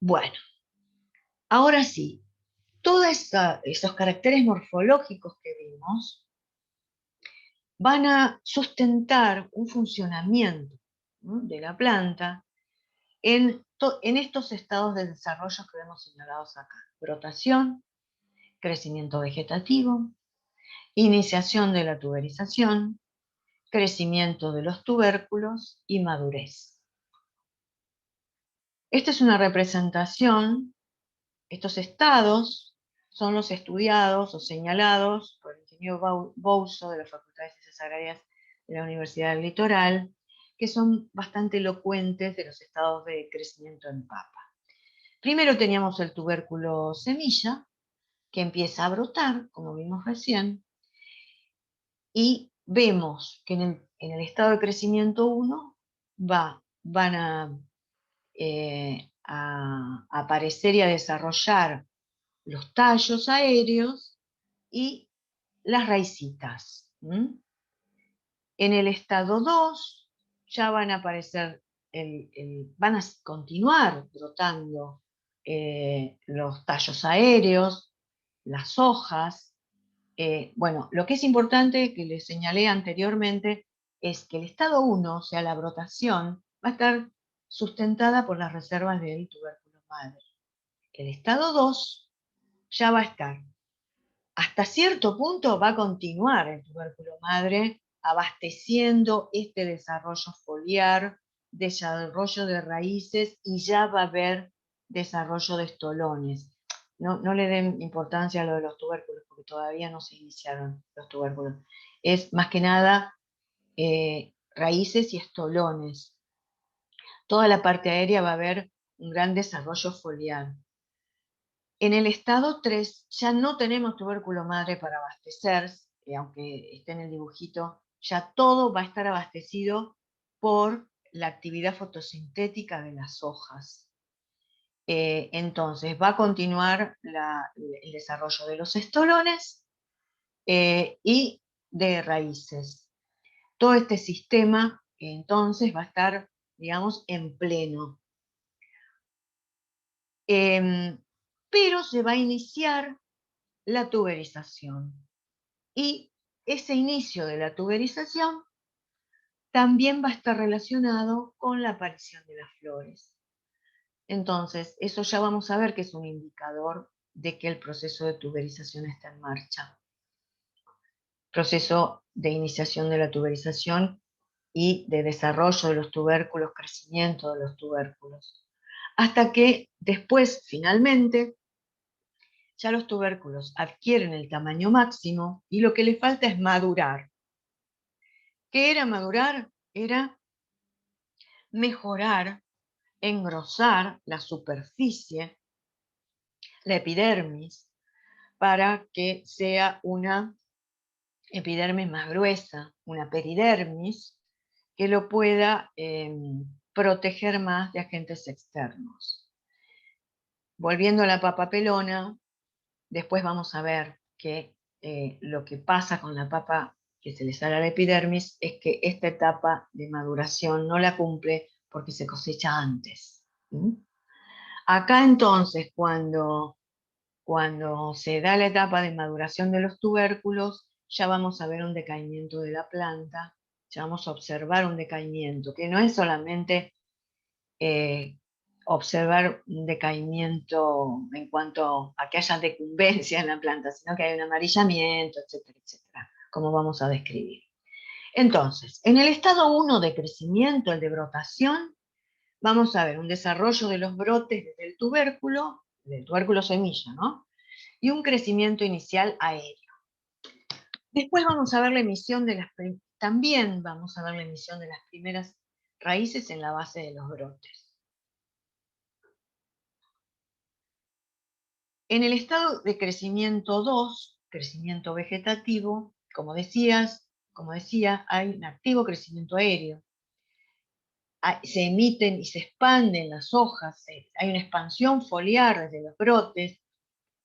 Bueno, ahora sí, todos esos caracteres morfológicos que vimos van a sustentar un funcionamiento, ¿no?, de la planta en estos estados de desarrollo que vemos señalados acá. Brotación, crecimiento vegetativo, iniciación de la tuberización, crecimiento de los tubérculos y madurez. Esta es una representación. Estos estados son los estudiados o señalados por el ingeniero Bouso de la Facultad de Ciencias Agrarias de la Universidad del Litoral, que son bastante elocuentes de los estados de crecimiento en papa. Primero teníamos el tubérculo semilla, que empieza a brotar, como vimos recién, y vemos que en el estado de crecimiento 1 van a aparecer y a desarrollar los tallos aéreos y las raicitas. En el estado 2 ya van a aparecer, van a continuar brotando los tallos aéreos, las hojas. Bueno, lo que es importante que les señalé anteriormente es que el estado 1, o sea, la brotación, va a estar sustentada por las reservas del tubérculo madre. El estado 2 ya va a estar. Hasta cierto punto va a continuar el tubérculo madre abasteciendo este desarrollo foliar, desarrollo de raíces y ya va a haber desarrollo de estolones. No le den importancia a lo de los tubérculos porque todavía no se iniciaron los tubérculos. Es más que nada raíces y estolones. Toda la parte aérea va a haber un gran desarrollo foliar. En el estado 3 ya no tenemos tubérculo madre para abastecer, aunque esté en el dibujito, ya todo va a estar abastecido por la actividad fotosintética de las hojas. Entonces va a continuar el desarrollo de los estolones y de raíces. Todo este sistema entonces va a estar, digamos, en pleno. Pero se va a iniciar la tuberización. Y ese inicio de la tuberización también va a estar relacionado con la aparición de las flores. Entonces, eso ya vamos a ver que es un indicador de que el proceso de tuberización está en marcha. Proceso de iniciación de la tuberización y de desarrollo de los tubérculos, crecimiento de los tubérculos. Hasta que después, finalmente, ya los tubérculos adquieren el tamaño máximo y lo que le falta es madurar. ¿Qué era madurar? Era mejorar, engrosar la superficie, la epidermis, para que sea una epidermis más gruesa, una peridermis, que lo pueda proteger más de agentes externos. Volviendo a la papa pelona, después vamos a ver que lo que pasa con la papa que se le sale a la epidermis es que esta etapa de maduración no la cumple porque se cosecha antes. Acá entonces, cuando se da la etapa de maduración de los tubérculos, ya vamos a ver un decaimiento de la planta, ya vamos a observar un decaimiento, que no es solamente observar un decaimiento en cuanto a que haya decumbencia en la planta, sino que hay un amarillamiento, etcétera, etcétera, como vamos a describir. Entonces, en el estado 1 de crecimiento, el de brotación, vamos a ver un desarrollo de los brotes desde el tubérculo semilla, ¿no? Y un crecimiento inicial aéreo. Después vamos a ver la emisión de también vamos a ver la emisión de las primeras raíces en la base de los brotes. En el estado de crecimiento 2, crecimiento vegetativo, como decía, hay un activo crecimiento aéreo. Se emiten y se expanden las hojas, hay una expansión foliar desde los brotes.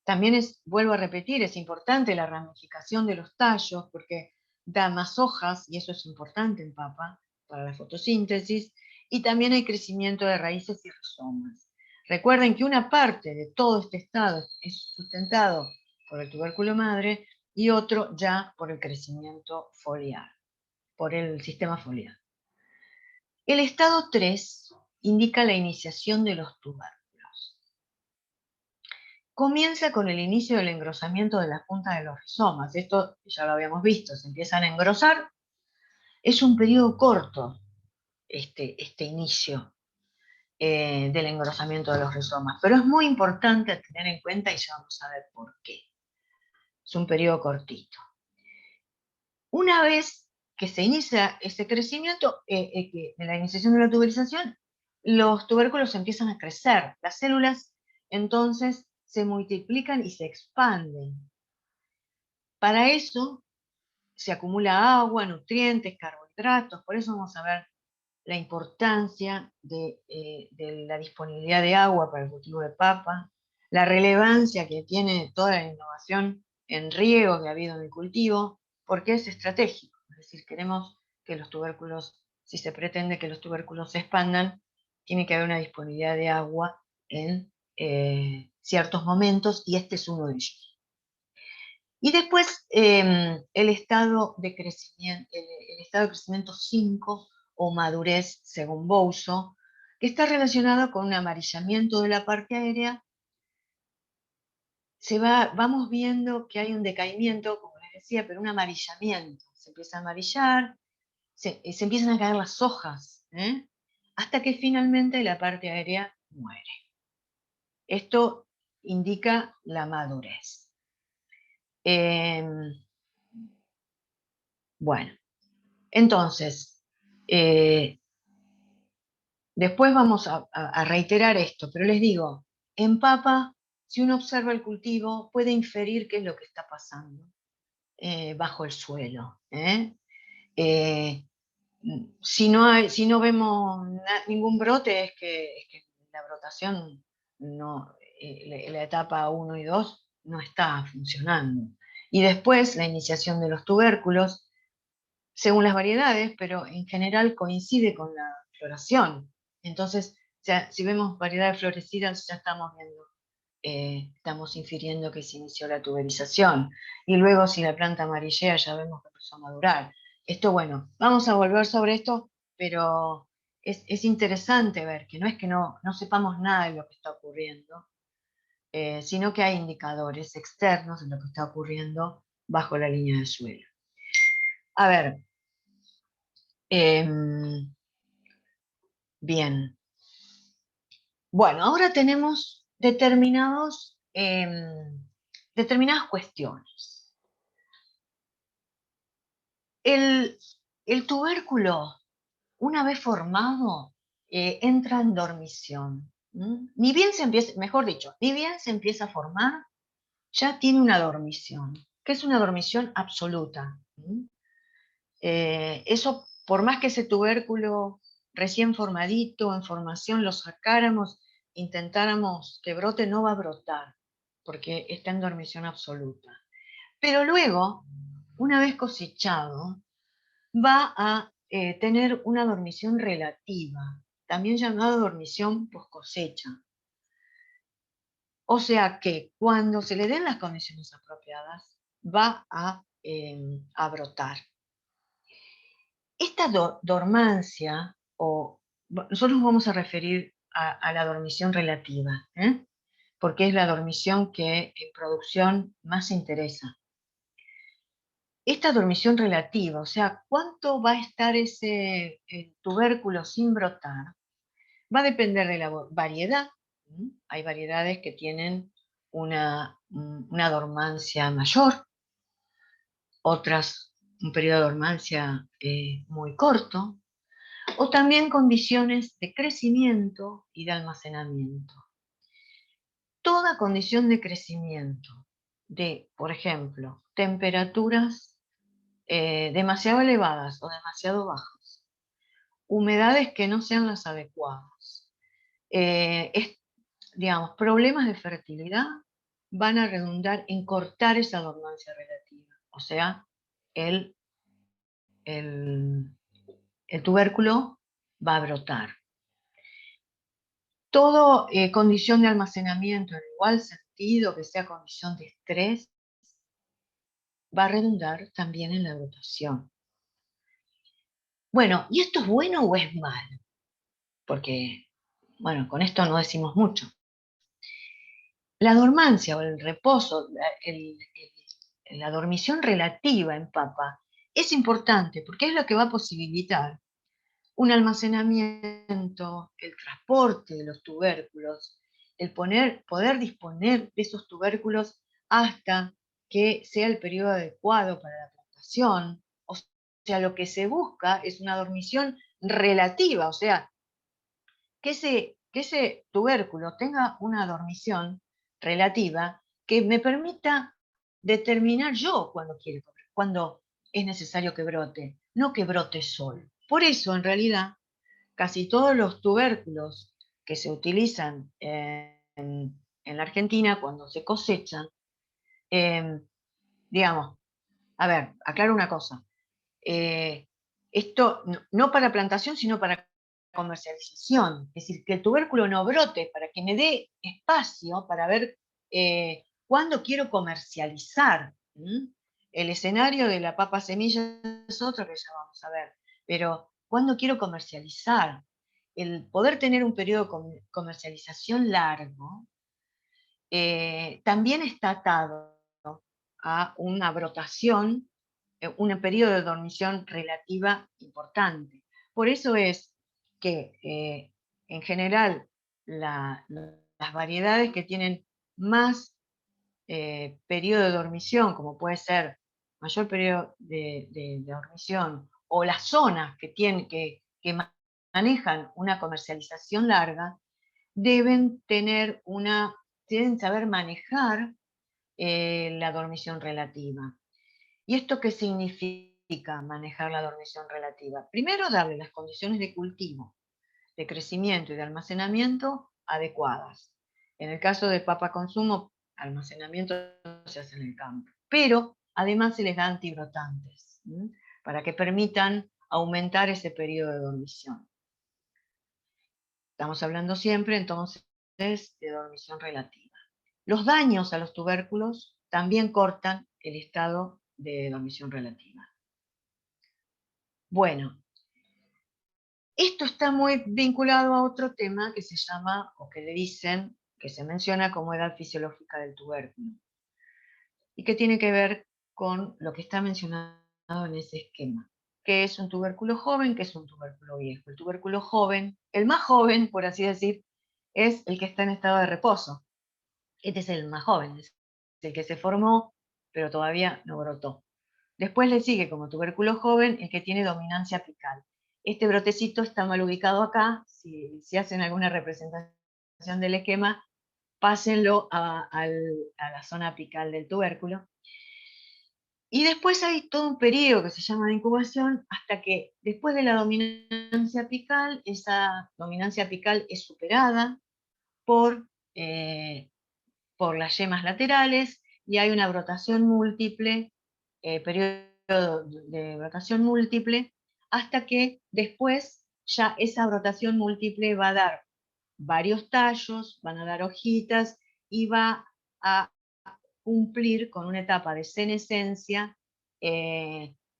También vuelvo a repetir, es importante la ramificación de los tallos porque da más hojas, y eso es importante en papa para la fotosíntesis, y también hay crecimiento de raíces y rizomas. Recuerden que una parte de todo este estado es sustentado por el tubérculo madre y otro ya por el crecimiento foliar, por el sistema foliar. El estado 3 indica la iniciación de los tubérculos. Comienza con el inicio del engrosamiento de la punta de los rizomas. Esto ya lo habíamos visto, se empiezan a engrosar. Es un periodo corto este inicio del engrosamiento de los rizomas, pero es muy importante tener en cuenta y ya vamos a ver por qué. Es un periodo cortito. Una vez que se inicia ese crecimiento, de la iniciación de la tuberización, los tubérculos empiezan a crecer. Las células entonces se multiplican y se expanden. Para eso se acumula agua, nutrientes, carbohidratos, por eso vamos a ver la importancia de la disponibilidad de agua para el cultivo de papa, la relevancia que tiene toda la innovación en riego que ha habido en el cultivo, porque es estratégico, es decir, queremos que los tubérculos, si se pretende que los tubérculos se expandan, tiene que haber una disponibilidad de agua en ciertos momentos y este es uno de ellos. Y después el estado de crecimiento, el estado de crecimiento 5 o madurez según Bouso, que está relacionado con un amarillamiento de la parte aérea. Vamos viendo que hay un decaimiento, como les decía, pero un amarillamiento. Se empieza a amarillar, se empiezan a caer las hojas, hasta que finalmente la parte aérea muere. Esto indica la madurez. Bueno, entonces, después vamos a reiterar esto, pero les digo, en papa, si uno observa el cultivo, puede inferir qué es lo que está pasando bajo el suelo. Si no vemos ningún brote, es que la brotación, no, la etapa 1 y 2 no está funcionando. Y después la iniciación de los tubérculos, según las variedades, pero en general coincide con la floración. Entonces, si vemos variedades florecidas, ya estamos viendo, estamos infiriendo que se inició la tuberización. Y luego, si la planta amarillea, ya vemos que empezó a madurar. Esto, bueno, vamos a volver sobre esto, pero es interesante ver que no es que no sepamos nada de lo que está ocurriendo, sino que hay indicadores externos de lo que está ocurriendo bajo la línea del suelo. A ver, bien. Bueno, ahora tenemos determinadas cuestiones. El tubérculo, una vez formado, entra en dormición. Ni bien se empieza, mejor dicho, ni bien se empieza a formar, ya tiene una dormición, que es una dormición absoluta. Eso, por más que ese tubérculo recién formadito, en formación, lo sacáramos, intentáramos que brote, no va a brotar, porque está en dormición absoluta. Pero luego, una vez cosechado, va a tener una dormición relativa, también llamada dormición post cosecha. O sea que cuando se le den las condiciones apropiadas, va a brotar. Esta dormancia, nosotros nos vamos a referir a la dormición relativa, porque es la dormición que en producción más interesa. Esta dormición relativa, o sea, cuánto va a estar ese tubérculo sin brotar, va a depender de la variedad. Hay variedades que tienen una dormancia mayor, otras un periodo de dormancia muy corto, o también condiciones de crecimiento y de almacenamiento. Toda condición de crecimiento de, por ejemplo, temperaturas demasiado elevadas o demasiado bajas, humedades que no sean las adecuadas, digamos, problemas de fertilidad van a redundar en cortar esa dormancia relativa, o sea, el tubérculo va a brotar. Todo condición de almacenamiento en igual sentido que sea condición de estrés va a redundar también en la brotación. Bueno, ¿y esto es bueno o es malo? Porque, bueno, con esto no decimos mucho. La dormancia o el reposo, la dormición relativa en papa es importante porque es lo que va a posibilitar un almacenamiento, el transporte de los tubérculos, el poder disponer de esos tubérculos hasta que sea el periodo adecuado para la plantación. O sea, lo que se busca es una dormición relativa, o sea, que ese tubérculo tenga una dormición relativa que me permita determinar yo cuando es necesario que brote, no que brote solo. Por eso, en realidad, casi todos los tubérculos que se utilizan en la Argentina cuando se cosechan, digamos, a ver, aclaro una cosa, esto no para plantación, sino para comercialización, es decir, que el tubérculo no brote, para que me dé espacio para ver cuándo quiero comercializar. ¿Mm? El escenario de la papa semilla es otro que ya vamos a ver, pero ¿cuándo quiero comercializar? El poder tener un periodo de comercialización largo también está atado a una brotación, un periodo de dormición relativa importante. Por eso es que en general las variedades que tienen más periodo de dormición, como puede ser mayor periodo de dormición, o las zonas que manejan una comercialización larga, deben tener deben saber manejar la dormición relativa. ¿Y esto qué significa manejar la dormición relativa? Primero, darle las condiciones de cultivo, de crecimiento y de almacenamiento adecuadas. En el caso de papa consumo, almacenamiento se hace en el campo. Pero además se les da antibrotantes, ¿sí? Para que permitan aumentar ese periodo de dormición. Estamos hablando siempre entonces de dormición relativa. Los daños a los tubérculos también cortan el estado de dormición relativa. Bueno, esto está muy vinculado a otro tema que se llama, o que le dicen, que se menciona como edad fisiológica del tubérculo, y que tiene que ver con lo que está mencionado en ese esquema. ¿Qué es un tubérculo joven? ¿Qué es un tubérculo viejo? El tubérculo joven, el más joven, por así decir, es el que está en estado de reposo. Este es el más joven, es el que se formó, pero todavía no brotó. Después le sigue como tubérculo joven el que tiene dominancia apical. Este brotecito está mal ubicado acá. Si hacen alguna representación del esquema, pásenlo a la zona apical del tubérculo. Y después hay todo un periodo que se llama de incubación hasta que después de la dominancia apical, esa dominancia apical es superada por, por las yemas laterales y hay una brotación múltiple, periodo de brotación múltiple, hasta que después ya esa brotación múltiple va a dar varios tallos, van a dar hojitas y va a cumplir con una etapa de senescencia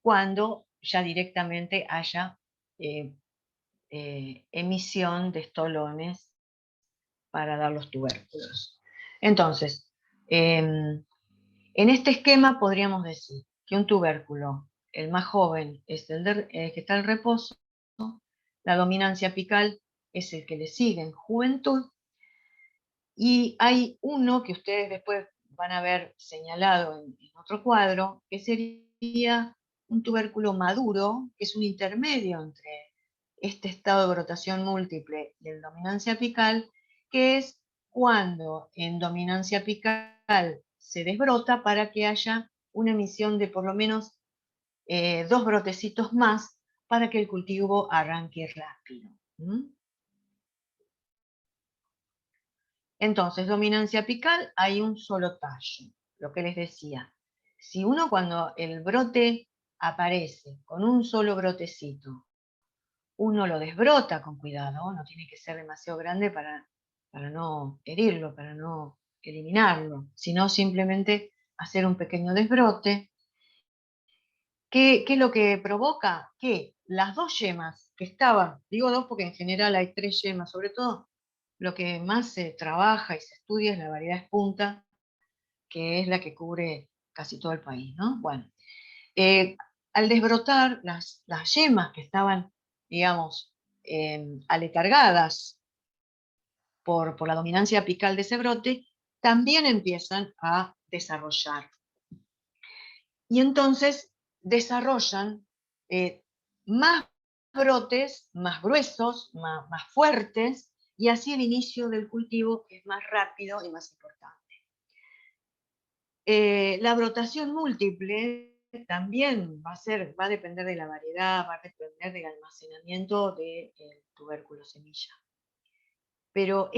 cuando ya directamente haya eh, emisión de estolones para dar los tubérculos. Entonces, en este esquema podríamos decir que un tubérculo, el más joven, es el que está en reposo, la dominancia apical es el que le sigue en juventud, y hay uno que ustedes después van a ver señalado en otro cuadro, que sería un tubérculo maduro, que es un intermedio entre este estado de brotación múltiple y el dominancia apical, que es cuando en dominancia apical se desbrota para que haya una emisión de por lo menos 2 brotecitos más para que el cultivo arranque rápido. ¿Mm? Entonces, dominancia apical, hay un solo tallo, lo que les decía. Si uno cuando el brote aparece con un solo brotecito, uno lo desbrota con cuidado, no tiene que ser demasiado grande para no herirlo, para no eliminarlo, sino simplemente hacer un pequeño desbrote. ¿Qué es lo que provoca? Que las dos yemas que estaban, digo dos porque en general hay 3 yemas, sobre todo lo que más se trabaja y se estudia es la variedad espunta, que es la que cubre casi todo el país, ¿no? Bueno, eh, al desbrotar las yemas que estaban, digamos, aletargadas por la dominancia apical de ese brote, también empiezan a desarrollar. Y entonces desarrollan más brotes, más gruesos, más fuertes, y así el inicio del cultivo es más rápido y más importante. La brotación múltiple también va a depender de la variedad, va a depender del almacenamiento del tubérculo semilla. Pero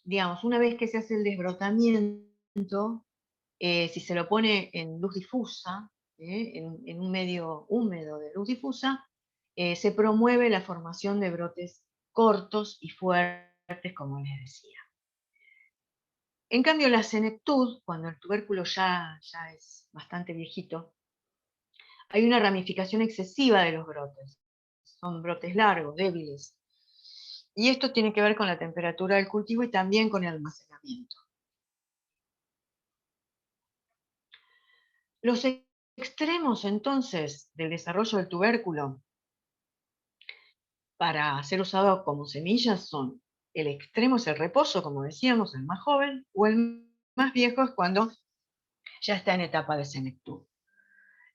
digamos, una vez que se hace el desbrotamiento, si se lo pone en luz difusa, en un medio húmedo de luz difusa, se promueve la formación de brotes cortos y fuertes, como les decía. En cambio, la senectud, cuando el tubérculo ya es bastante viejito, hay una ramificación excesiva de los brotes. Son brotes largos, débiles. Y esto tiene que ver con la temperatura del cultivo y también con el almacenamiento. Los extremos, entonces, del desarrollo del tubérculo para ser usado como semillas son: el extremo es el reposo, como decíamos, el más joven, o el más viejo es cuando ya está en etapa de senectud.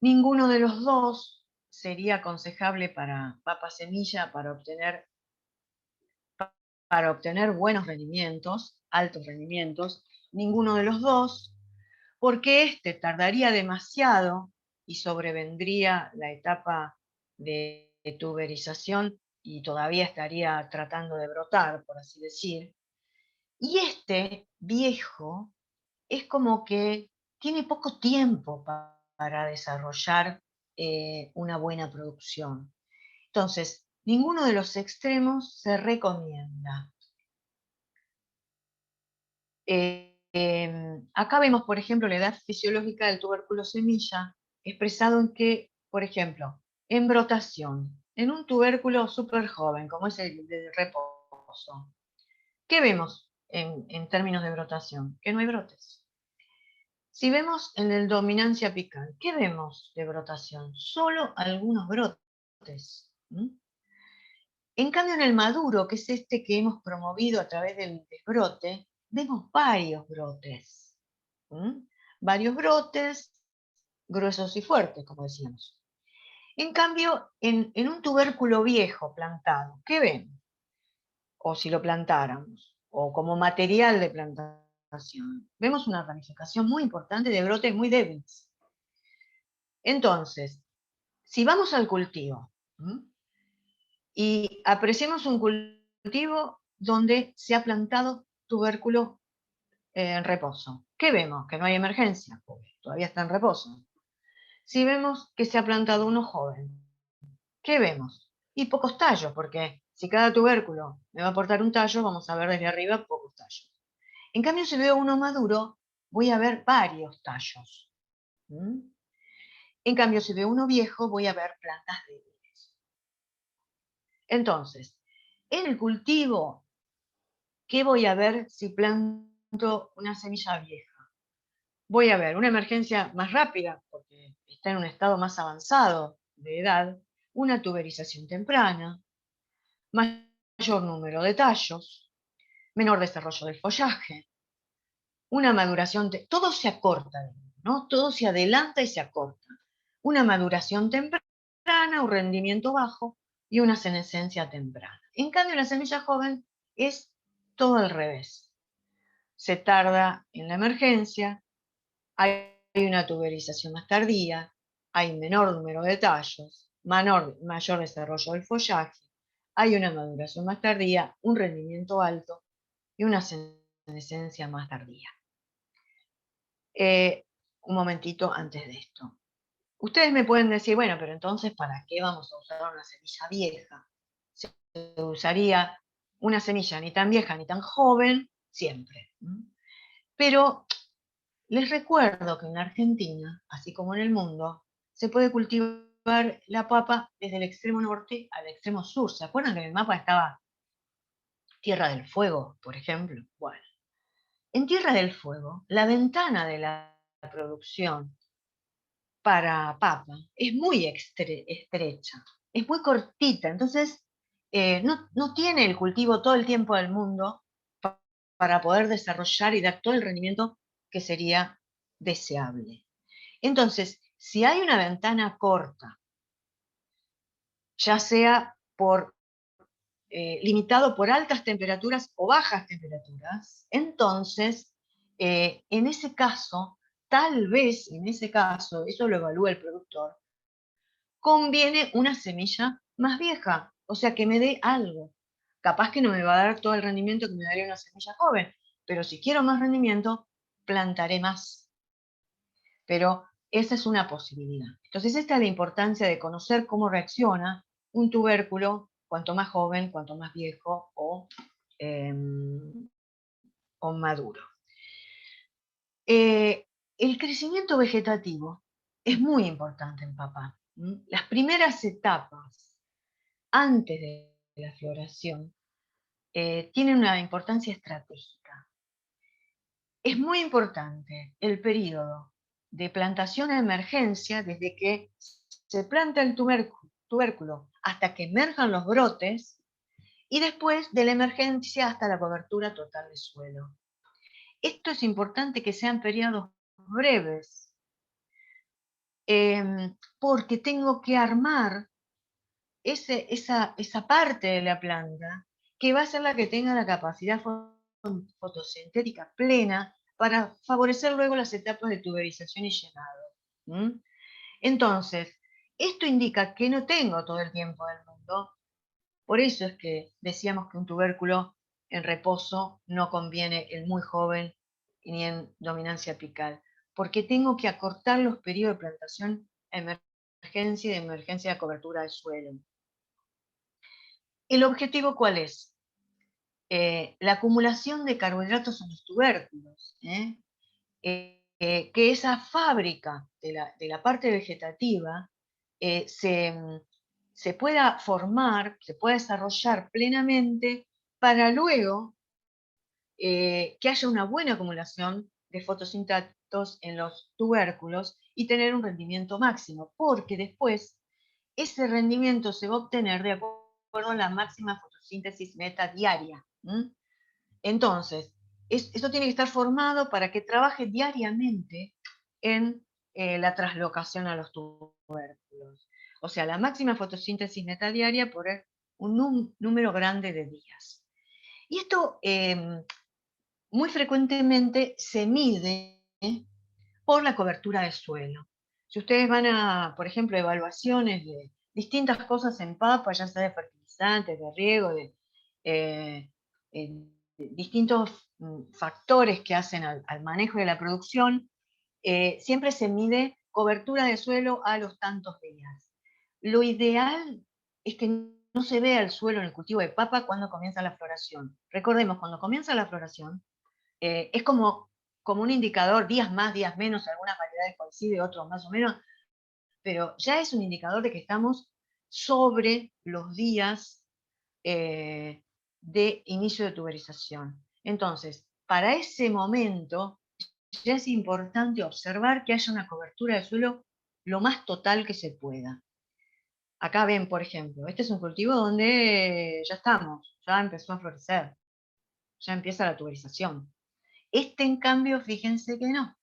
Ninguno de los dos sería aconsejable para papa semilla para obtener buenos rendimientos, altos rendimientos, ninguno de los dos, porque este tardaría demasiado y sobrevendría la etapa de tuberización y todavía estaría tratando de brotar, por así decir. Y este viejo es como que tiene poco tiempo para desarrollar una buena producción. Entonces, ninguno de los extremos se recomienda. Acá vemos, por ejemplo, la edad fisiológica del tubérculo semilla, expresado en que, por ejemplo, en brotación, en un tubérculo súper joven, como es el de reposo, ¿qué vemos en términos de brotación? Que no hay brotes. Si vemos en el dominancia apical, ¿qué vemos de brotación? Solo algunos brotes. En cambio, en el maduro, que es este que hemos promovido a través del desbrote, vemos varios brotes. Varios brotes gruesos y fuertes, como decíamos. En cambio, en un tubérculo viejo plantado, ¿qué vemos? O si lo plantáramos, o como material de plantación, vemos una ramificación muy importante de brotes muy débiles. Entonces, si vamos al cultivo y apreciamos un cultivo donde se ha plantado tubérculo en reposo, ¿qué vemos? Que no hay emergencia, porque todavía está en reposo. Si vemos que se ha plantado uno joven, ¿qué vemos? Y pocos tallos, porque si cada tubérculo me va a aportar un tallo, vamos a ver desde arriba pocos tallos. En cambio, si veo uno maduro, voy a ver varios tallos. En cambio, si veo uno viejo, voy a ver plantas débiles. Entonces, en el cultivo, ¿qué voy a ver si planto una semilla vieja? Voy a ver una emergencia más rápida, porque está en un estado más avanzado de edad, una tuberización temprana, mayor número de tallos, menor desarrollo del follaje, una maduración, todo se acorta, ¿no? Todo se adelanta y se acorta. Una maduración temprana, un rendimiento bajo y una senescencia temprana. En cambio, la semilla joven es todo al revés. Se tarda en la emergencia, hay una tuberización más tardía, hay menor número de tallos, mayor desarrollo del follaje, hay una maduración más tardía, un rendimiento alto y una senescencia más tardía. Un momentito antes de esto. Ustedes me pueden decir, bueno, pero entonces, ¿para qué vamos a usar una semilla vieja? Se usaría una semilla ni tan vieja ni tan joven siempre. Pero les recuerdo que en la Argentina, así como en el mundo, se puede cultivar la papa desde el extremo norte al extremo sur. ¿Se acuerdan que en el mapa estaba Tierra del Fuego, por ejemplo? Bueno, en Tierra del Fuego, la ventana de la producción para papa es muy estrecha, es muy cortita, entonces no tiene el cultivo todo el tiempo del mundo para poder desarrollar y dar todo el rendimiento que sería deseable. Entonces, si hay una ventana corta, ya sea limitado por altas temperaturas o bajas temperaturas, entonces, en ese caso, tal vez en ese caso, eso lo evalúa el productor, conviene una semilla más vieja, o sea, que me dé algo. Capaz que no me va a dar todo el rendimiento que me daría una semilla joven, pero si quiero más rendimiento, plantaré más. Pero esa es una posibilidad. Entonces, esta es la importancia de conocer cómo reacciona un tubérculo, cuanto más joven, cuanto más viejo o maduro. El crecimiento vegetativo es muy importante en papá. Las primeras etapas antes de la floración tienen una importancia estratégica. Es muy importante el periodo de plantación a emergencia, desde que se planta el tubérculo hasta que emerjan los brotes, y después de la emergencia hasta la cobertura total de suelo. Esto es importante que sean periodos breves, porque tengo que armar esa parte de la planta que va a ser la que tenga la capacidad fotosintética plena para favorecer luego las etapas de tuberización y llenado. Entonces, esto indica que no tengo todo el tiempo del mundo. Por eso es que decíamos que un tubérculo en reposo no conviene en muy joven ni en dominancia apical, porque tengo que acortar los periodos de plantación a emergencia y de emergencia de cobertura de suelo. ¿El objetivo cuál es? La acumulación de carbohidratos en los tubérculos, que esa fábrica de la parte vegetativa se pueda formar, se pueda desarrollar plenamente para luego que haya una buena acumulación de fotosintatos en los tubérculos y tener un rendimiento máximo, porque después ese rendimiento se va a obtener de acuerdo a la máxima fotosíntesis neta diaria. Entonces, esto tiene que estar formado para que trabaje diariamente en la translocación a los tubérculos. O sea, la máxima fotosíntesis neta diaria por un número grande de días. Y esto muy frecuentemente se mide por la cobertura de suelo. Si ustedes van a, por ejemplo, evaluaciones de distintas cosas en papa, ya sea de fertilizantes, de riego, de distintos factores que hacen al manejo de la producción, siempre se mide cobertura de suelo a los tantos días. Lo ideal es que no se vea el suelo en el cultivo de papa cuando comienza la floración. Recordemos, cuando comienza la floración, es como un indicador, días más, días menos, algunas variedades coinciden, otros más o menos, pero ya es un indicador de que estamos sobre los días de inicio de tuberización. Entonces, para ese momento, ya es importante observar que haya una cobertura de suelo lo más total que se pueda. Acá ven, por ejemplo, este es un cultivo donde ya estamos, ya empezó a florecer, ya empieza la tuberización. Este, en cambio, fíjense que no.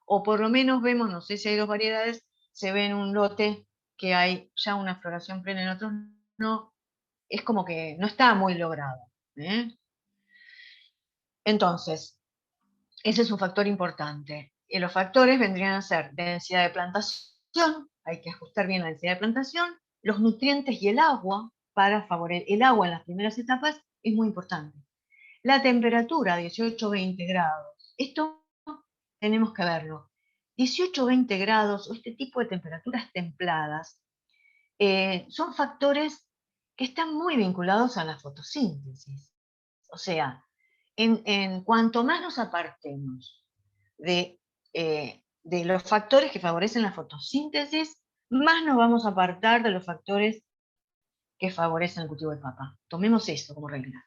O por lo menos vemos, no sé si hay dos variedades, se ve en un lote que hay ya una floración plena, en otros no. Es como que no está muy logrado. Entonces, ese es un factor importante. Y los factores vendrían a ser densidad de plantación, hay que ajustar bien la densidad de plantación, los nutrientes y el agua para favorecer. El agua en las primeras etapas es muy importante. La temperatura, 18-20 grados. Esto tenemos que verlo. 18-20 grados o este tipo de temperaturas templadas son factores que están muy vinculados a la fotosíntesis. O sea, en cuanto más nos apartemos de los factores que favorecen la fotosíntesis, más nos vamos a apartar de los factores que favorecen el cultivo de papa. Tomemos eso como regla.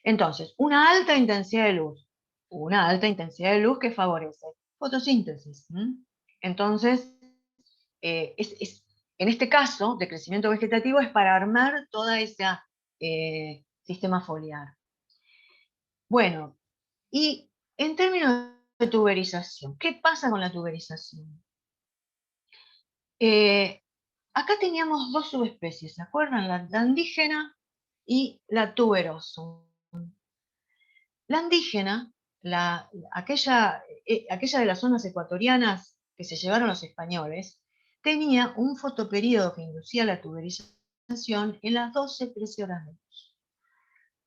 Entonces, una alta intensidad de luz que favorece fotosíntesis. Entonces, en este caso de crecimiento vegetativo es para armar toda esa sistema foliar. Bueno, y en términos de tuberización, ¿qué pasa con la tuberización? Acá teníamos dos subespecies, ¿se acuerdan? La andígena y la tuberosum. La andígena, aquella de las zonas ecuatorianas que se llevaron los españoles, tenía un fotoperíodo que inducía la tuberización en las 12-13 horas de luz.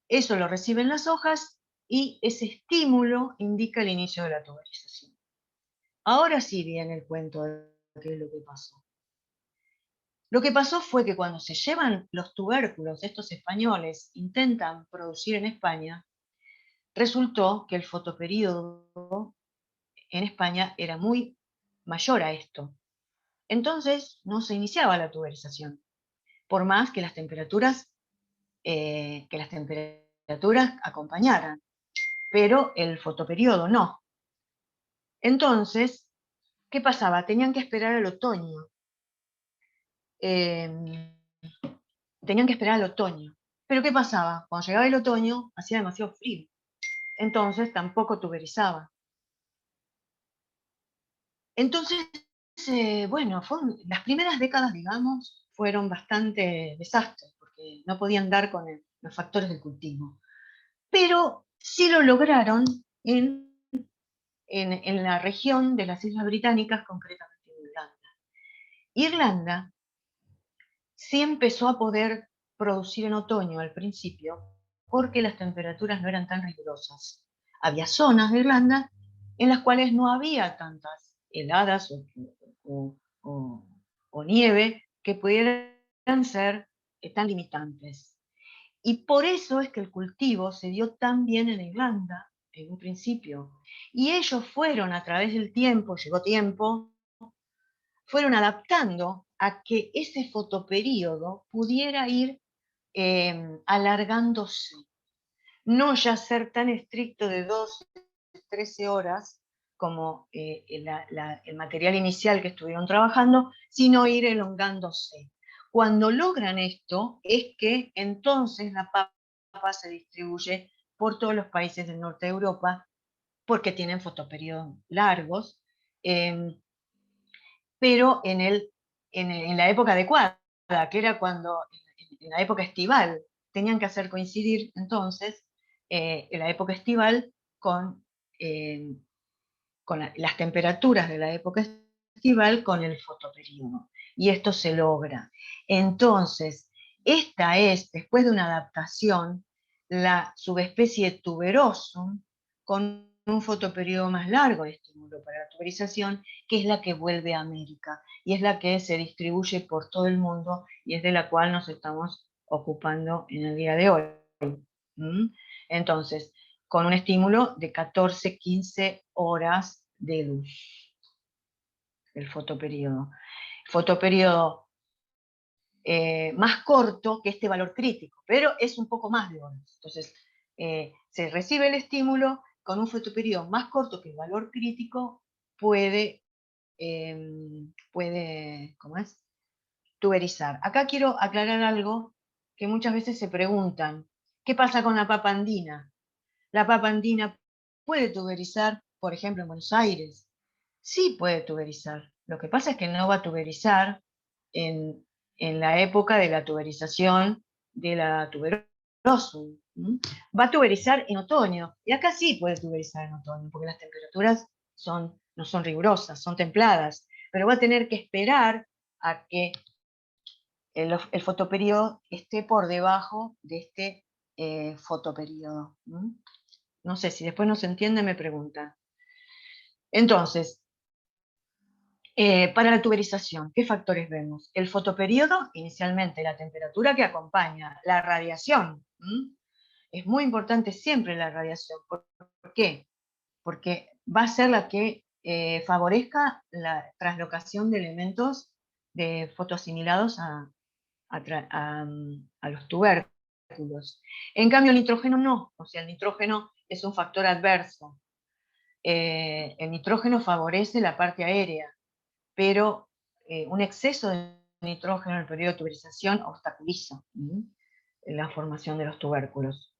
Eso lo reciben las hojas y ese estímulo indica el inicio de la tuberización. Ahora sí viene el cuento de qué es lo que pasó. Lo que pasó fue que cuando se llevan los tubérculos, estos españoles intentan producir en España, resultó que el fotoperíodo en España era muy mayor a esto. Entonces no se iniciaba la tuberización, por más que las temperaturas acompañaran, pero el fotoperiodo no. Entonces, ¿qué pasaba? Tenían que esperar al otoño. Eh, Tenían que esperar al otoño. Pero ¿qué pasaba? Cuando llegaba el otoño hacía demasiado frío. Entonces tampoco tuberizaba. Entonces, bueno, las primeras décadas, digamos, fueron bastante desastres, porque no podían dar con los factores del cultivo. Pero sí lo lograron en la región de las Islas Británicas, concretamente en Irlanda. Irlanda sí empezó a poder producir en otoño al principio, porque las temperaturas no eran tan rigurosas. Había zonas de Irlanda en las cuales no había tantas heladas o- o- o nieve que pudieran ser tan limitantes. Y por eso es que el cultivo se dio tan bien en Irlanda en un principio. Y ellos fueron a través del tiempo, llegó tiempo, fueron adaptando a que ese fotoperíodo pudiera ir alargándose. No ya ser tan estricto de 12, 13 horas como el material inicial que estuvieron trabajando, sino ir elongándose. Cuando logran esto, es que entonces la papa se distribuye por todos los países del norte de Europa, porque tienen fotoperiodos largos, eh, pero en la época adecuada, que era cuando, en la época estival, tenían que hacer coincidir entonces en la época estival eh, con las temperaturas de la época estival con el fotoperíodo. Y esto se logra. Entonces, esta es, después de una adaptación, la subespecie tuberosum con un fotoperiodo más largo de estímulo para la tuberización, que es la que vuelve a América y es la que se distribuye por todo el mundo y es de la cual nos estamos ocupando en el día de hoy. ¿Mm? Entonces, con un estímulo de 14, 15 horas de luz, el fotoperiodo. Fotoperiodo más corto que este valor crítico, pero es un poco más de horas. Entonces, se recibe el estímulo con un fotoperiodo más corto que el valor crítico, puede ¿cómo es? Tuberizar. Acá quiero aclarar algo que muchas veces se preguntan. ¿Qué pasa con la papa andina? La papa andina puede tuberizar, por ejemplo, en Buenos Aires. Sí puede tuberizar. Lo que pasa es que no va a tuberizar en, en la época de la tuberización de la tuberosum. Va a tuberizar en otoño. Y acá sí puede tuberizar en otoño, porque las temperaturas no son rigurosas, son templadas. Pero va a tener que esperar a que el fotoperiodo esté por debajo de este fotoperiodo. No sé, si después no se entiende, me preguntan. Entonces, para la tuberización, ¿qué factores vemos? El fotoperiodo, inicialmente la temperatura que acompaña, la radiación. Es muy importante siempre la radiación. ¿Por qué? Porque va a ser la que favorezca la translocación de elementos de fotoasimilados a los tubérculos. En cambio, el nitrógeno no, o sea, el nitrógeno es un factor adverso. El nitrógeno favorece la parte aérea, pero un exceso de nitrógeno en el periodo de tuberización obstaculiza la formación de los tubérculos.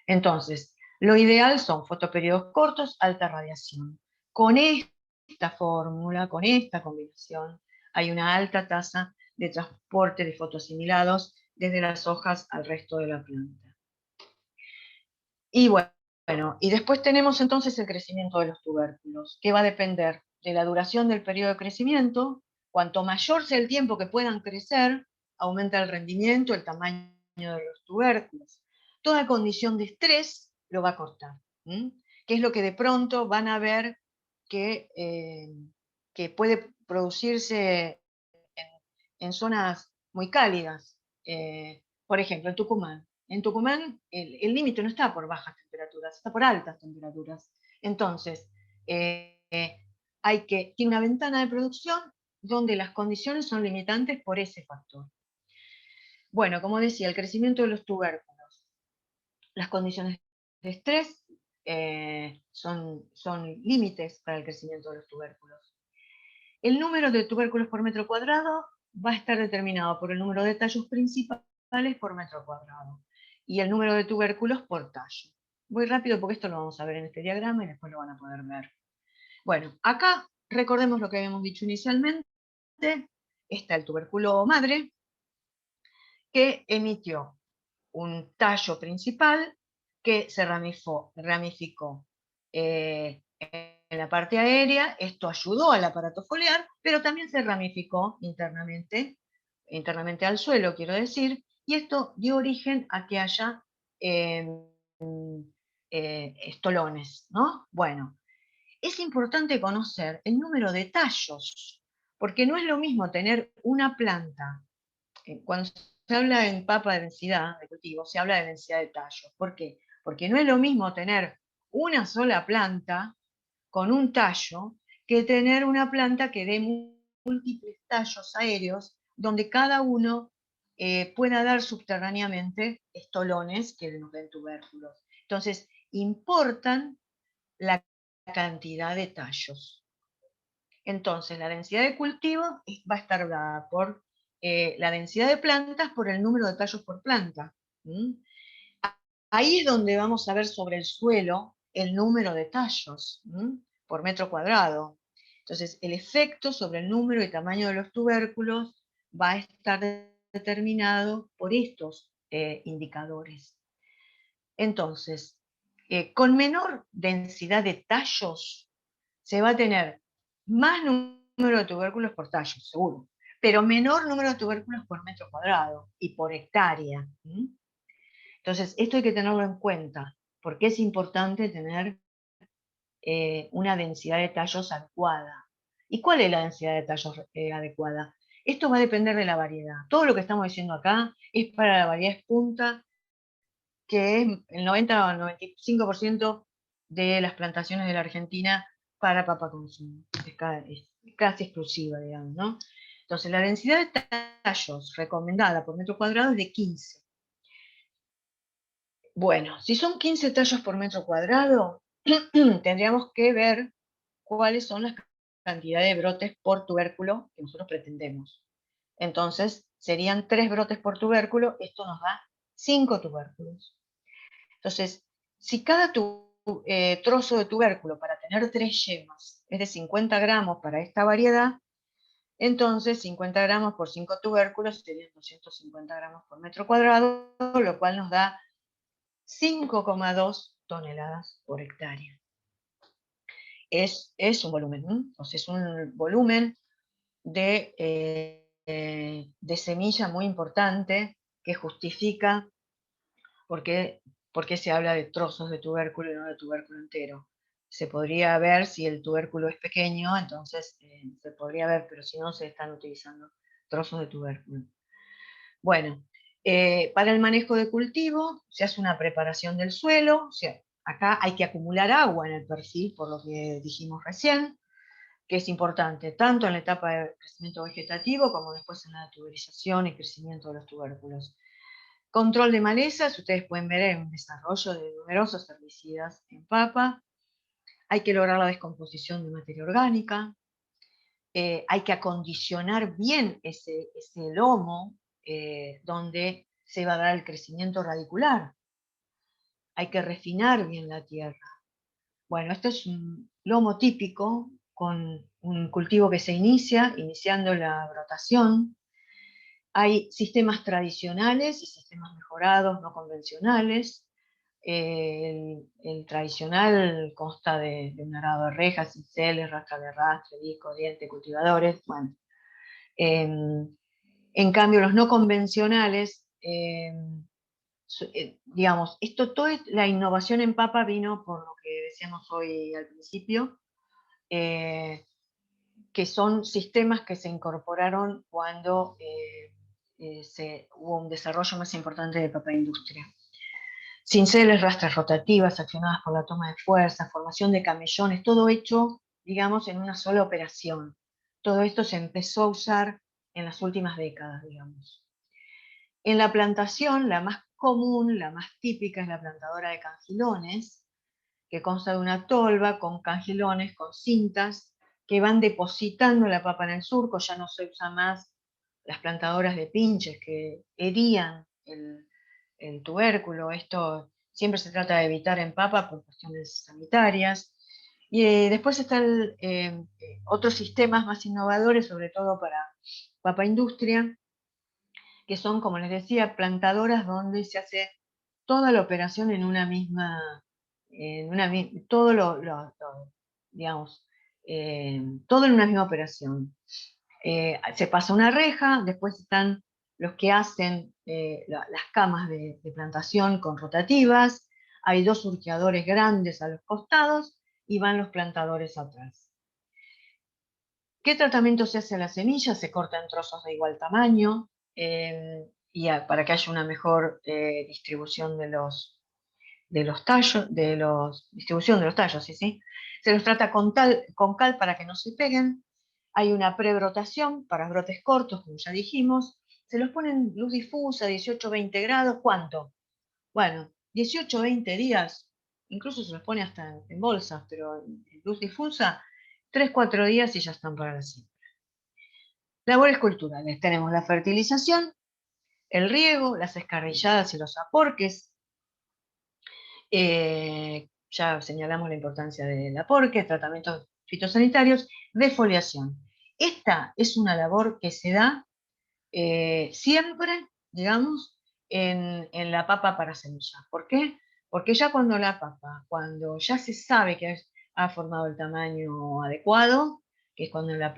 Entonces, lo ideal son fotoperiodos cortos, alta radiación. Con esta fórmula, con esta combinación, hay una alta tasa de transporte de fotoasimilados desde las hojas al resto de la planta. Y bueno, y después tenemos entonces el crecimiento de los tubérculos, que va a depender de la duración del periodo de crecimiento. Cuanto mayor sea el tiempo que puedan crecer, aumenta el rendimiento, el tamaño de los tubérculos. Toda condición de estrés lo va a cortar, que es lo que de pronto van a ver que puede producirse en zonas muy cálidas. Por ejemplo, en Tucumán. En Tucumán el límite no está por bajas temperaturas, está por altas temperaturas. Entonces, tiene una ventana de producción donde las condiciones son limitantes por ese factor. Bueno, como decía, el crecimiento de los tubérculos, las condiciones de estrés son límites para el crecimiento de los tubérculos. El número de tubérculos por metro cuadrado va a estar determinado por el número de tallos principales por metro cuadrado y el número de tubérculos por tallo. Voy rápido porque esto lo vamos a ver en este diagrama y después lo van a poder ver. Bueno, acá recordemos lo que habíamos dicho inicialmente. Está el tubérculo madre que emitió un tallo principal que se ramificó en la parte aérea. Esto ayudó al aparato foliar, pero también se ramificó internamente al suelo, quiero decir, y esto dio origen a que haya estolones, ¿no? Bueno, es importante conocer el número de tallos, porque no es lo mismo tener una planta. Cuando se habla en papa de densidad de cultivo, se habla de densidad de tallos. ¿Por qué? Porque no es lo mismo tener una sola planta con un tallo que tener una planta que dé múltiples tallos aéreos donde cada uno pueda dar subterráneamente estolones que nos den tubérculos. Entonces, importan la cantidad de tallos. Entonces, la densidad de cultivo va a estar dada por la densidad de plantas por el número de tallos por planta. Ahí es donde vamos a ver sobre el suelo el número de tallos por metro cuadrado. Entonces, el efecto sobre el número y tamaño de los tubérculos va a estar determinado por estos indicadores. Entonces, con menor densidad de tallos, se va a tener más número de tubérculos por tallo, seguro, pero menor número de tubérculos por metro cuadrado y por hectárea. Entonces, esto hay que tenerlo en cuenta, porque es importante tener una densidad de tallos adecuada. ¿Y cuál es la densidad de tallos adecuada? Esto va a depender de la variedad. Todo lo que estamos diciendo acá es para la variedad punta, que es el 90 o 95% de las plantaciones de la Argentina para papa consumo. Es casi exclusiva, digamos, ¿no? Entonces, la densidad de tallos recomendada por metro cuadrado es de 15. Bueno, si son 15 tallos por metro cuadrado, tendríamos que ver cuáles son las cantidades de brotes por tubérculo que nosotros pretendemos. Entonces, serían 3 brotes por tubérculo, esto nos da 5 tubérculos. Entonces, si cada trozo de tubérculo para tener 3 yemas es de 50 gramos para esta variedad, entonces 50 gramos por 5 tubérculos serían 250 gramos por metro cuadrado, lo cual nos da 5,2 toneladas por hectárea. Es un volumen, entonces es un volumen de semilla muy importante que justifica por qué se habla de trozos de tubérculo y no de tubérculo entero. Se podría ver si el tubérculo es pequeño, entonces se podría ver, pero si no se están utilizando trozos de tubérculo. Bueno, para el manejo de cultivo se hace una preparación del suelo, o sea, acá hay que acumular agua en el perfil, por lo que dijimos recién, que es importante tanto en la etapa de crecimiento vegetativo como después en la tuberización y crecimiento de los tubérculos. Control de malezas, ustedes pueden ver en un desarrollo de numerosos herbicidas en papa. Hay que lograr la descomposición de materia orgánica. Hay que acondicionar bien ese lomo donde se va a dar el crecimiento radicular. Hay que refinar bien la tierra. Bueno, esto es un lomo típico con un cultivo que se iniciando la brotación. Hay sistemas tradicionales y sistemas mejorados, no convencionales. El tradicional consta de un arado de rejas, cinceles, rastra de arrastre, disco, diente, cultivadores. Bueno, en cambio, los no convencionales, digamos, toda la innovación en papa vino por lo que decíamos hoy al principio, que son sistemas que se incorporaron cuando hubo un desarrollo más importante de papa industria. Cinceles, rastras rotativas accionadas por la toma de fuerza, formación de camellones, todo hecho digamos, en una sola operación. Todo esto se empezó a usar en las últimas décadas, digamos. En la plantación, la más común, la más típica es la plantadora de cangilones, que consta de una tolva con cangilones, con cintas, que van depositando la papa en el surco. Ya no se usa más las plantadoras de pinches que herían el tubérculo. Esto siempre se trata de evitar en papa por cuestiones sanitarias. Y después están otros sistemas más innovadores, sobre todo para papa industria, que son, como les decía, plantadoras donde se hace toda la operación en una misma, todo digamos, todo en una misma operación. Se pasa una reja, después están los que hacen las camas de plantación con rotativas, hay dos surqueadores grandes a los costados y van los plantadores atrás. ¿Qué tratamiento se hace a la semilla? Se corta en trozos de igual tamaño para que haya una mejor distribución de los tallos, distribución de los tallos, ¿sí? Se los trata con cal para que no se peguen. Hay una prebrotación para brotes cortos, como ya dijimos. Se los pone en luz difusa, 18-20 grados. ¿Cuánto? Bueno, 18-20 días, incluso se los pone hasta en bolsas, pero en luz difusa, 3-4 días y ya están para la siembra. Labores culturales. Tenemos la fertilización, el riego, las escarrilladas y los aporques. Ya señalamos la importancia del aporque, tratamientos fitosanitarios, defoliación. Esta es una labor que se da siempre, digamos, en la papa para semilla. ¿Por qué? Porque ya cuando la papa, cuando ya se sabe que ha formado el tamaño adecuado, que es cuando la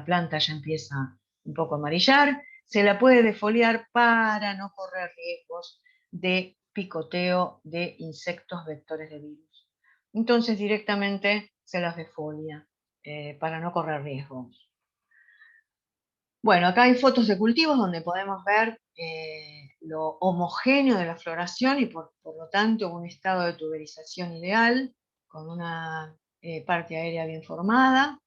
planta ya empieza un poco a amarillar, se la puede defoliar para no correr riesgos de picoteo de insectos vectores de virus. Entonces directamente se las defolia para no correr riesgos. Bueno, acá hay fotos de cultivos donde podemos ver lo homogéneo de la floración y por lo tanto un estado de tuberización ideal, con una parte aérea bien formada.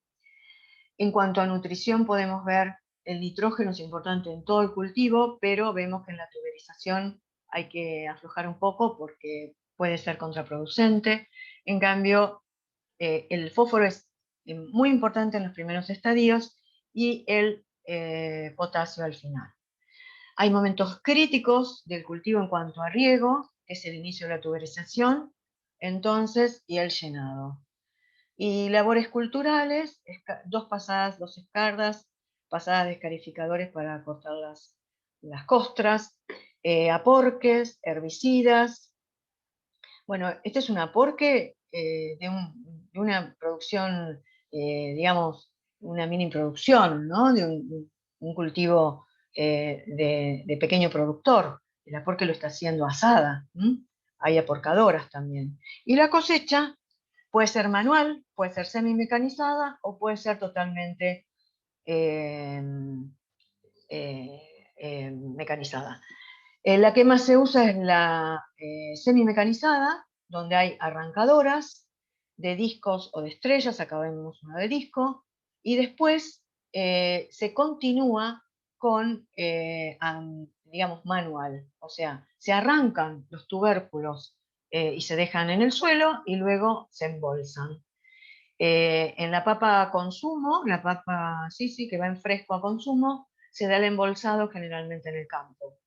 En cuanto a nutrición podemos ver el nitrógeno es importante en todo el cultivo, pero vemos que en la tuberización hay que aflojar un poco porque puede ser contraproducente. En cambio, el fósforo es muy importante en los primeros estadios y el potasio al final. Hay momentos críticos del cultivo en cuanto a riego, que es el inicio de la tuberización, entonces, y el llenado. Y labores culturales, dos pasadas, dos escardas, pasadas de escarificadores para cortar las costras, aporques, herbicidas. Bueno, este es un aporque de una producción, digamos, una mini producción, ¿no? De un cultivo de pequeño productor. El aporque lo está haciendo asada. Hay aporcadoras también. Y la cosecha puede ser manual, puede ser semi-mecanizada o puede ser totalmente eh, mecanizada. La que más se usa es la semi-mecanizada, donde hay arrancadoras de discos o de estrellas, acá vemos una de disco, y después se continúa con, digamos, manual, o sea, se arrancan los tubérculos y se dejan en el suelo y luego se embolsan. En la papa a consumo, la papa sí, que va en fresco a consumo, se da el embolsado generalmente en el campo.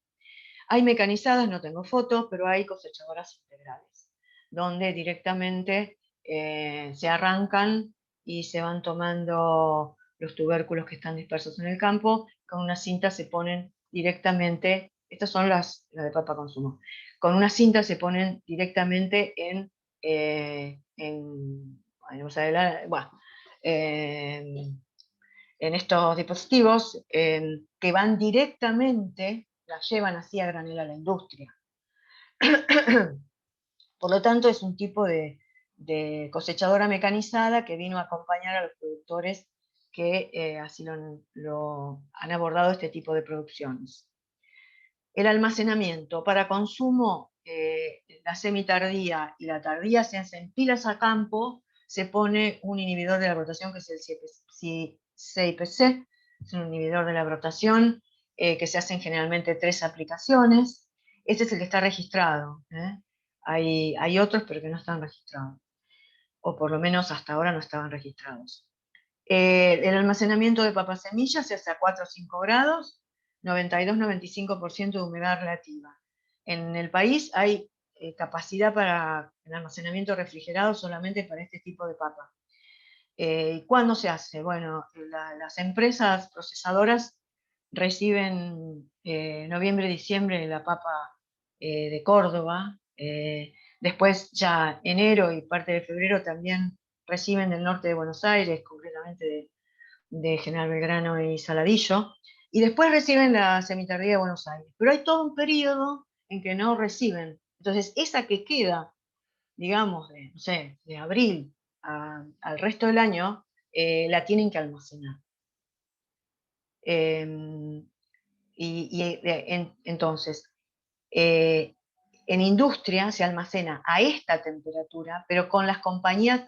Hay mecanizadas, no tengo fotos, pero hay cosechadoras integrales, donde directamente se arrancan y se van tomando los tubérculos que están dispersos en el campo, con una cinta se ponen directamente, estas son las de papa consumo, con una cinta se ponen directamente bueno, en estos dispositivos que van directamente, la llevan así a granel a la industria. Por lo tanto, es un tipo de cosechadora mecanizada que vino a acompañar a los productores que así lo han abordado este tipo de producciones. El almacenamiento para consumo, la semitardía y la tardía se hacen pilas a campo se pone un inhibidor de la brotación que es el CIPC, es un inhibidor de la brotación que se hacen generalmente 3 aplicaciones. Este es el que está registrado. Hay otros, pero que no están registrados, o por lo menos hasta ahora no estaban registrados. El almacenamiento de papas semillas se hace a 4 o 5 grados, 92-95% de humedad relativa. En el país hay capacidad para el almacenamiento refrigerado solamente para este tipo de papa. ¿Cuándo se hace? Bueno, las empresas procesadoras reciben noviembre, diciembre la papa de Córdoba, después ya enero y parte de febrero también reciben del norte de Buenos Aires, concretamente de General Belgrano y Saladillo, y después reciben la semitardía de Buenos Aires. Pero hay todo un periodo en que no reciben. Entonces, esa que queda, digamos, de, no sé, de abril al resto del año, la tienen que almacenar. Entonces, en industria se almacena a esta temperatura, pero con las compañías,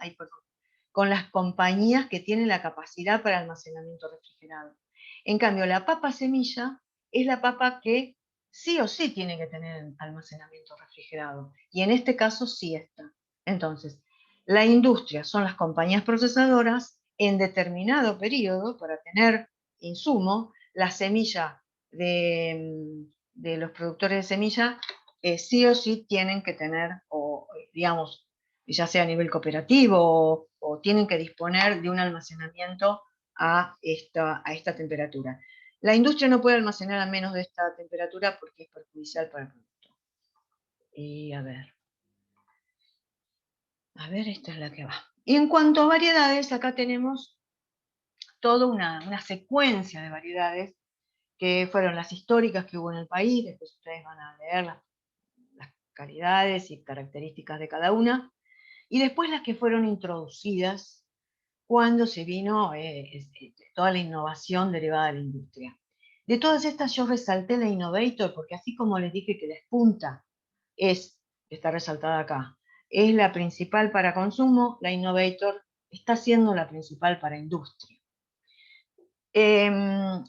con las compañías que tienen la capacidad para almacenamiento refrigerado. En cambio, la papa semilla es la papa que sí o sí tiene que tener almacenamiento refrigerado, y en este caso sí está. Entonces, la industria son las compañías procesadoras en determinado periodo para tener insumo. La semilla de los productores de semilla sí o sí tienen que tener, o digamos, ya sea a nivel cooperativo o tienen que disponer de un almacenamiento a esta temperatura. La industria no puede almacenar a menos de esta temperatura porque es perjudicial para el producto. Y a ver, esta es la que va. Y en cuanto a variedades, acá tenemos toda una secuencia de variedades que fueron las históricas que hubo en el país, después ustedes van a leer las calidades y características de cada una, y después las que fueron introducidas cuando se vino toda la innovación derivada de la industria. De todas estas yo resalté la Innovator porque así como les dije que la espunta está resaltada acá, es la principal para consumo, la Innovator está siendo la principal para industria.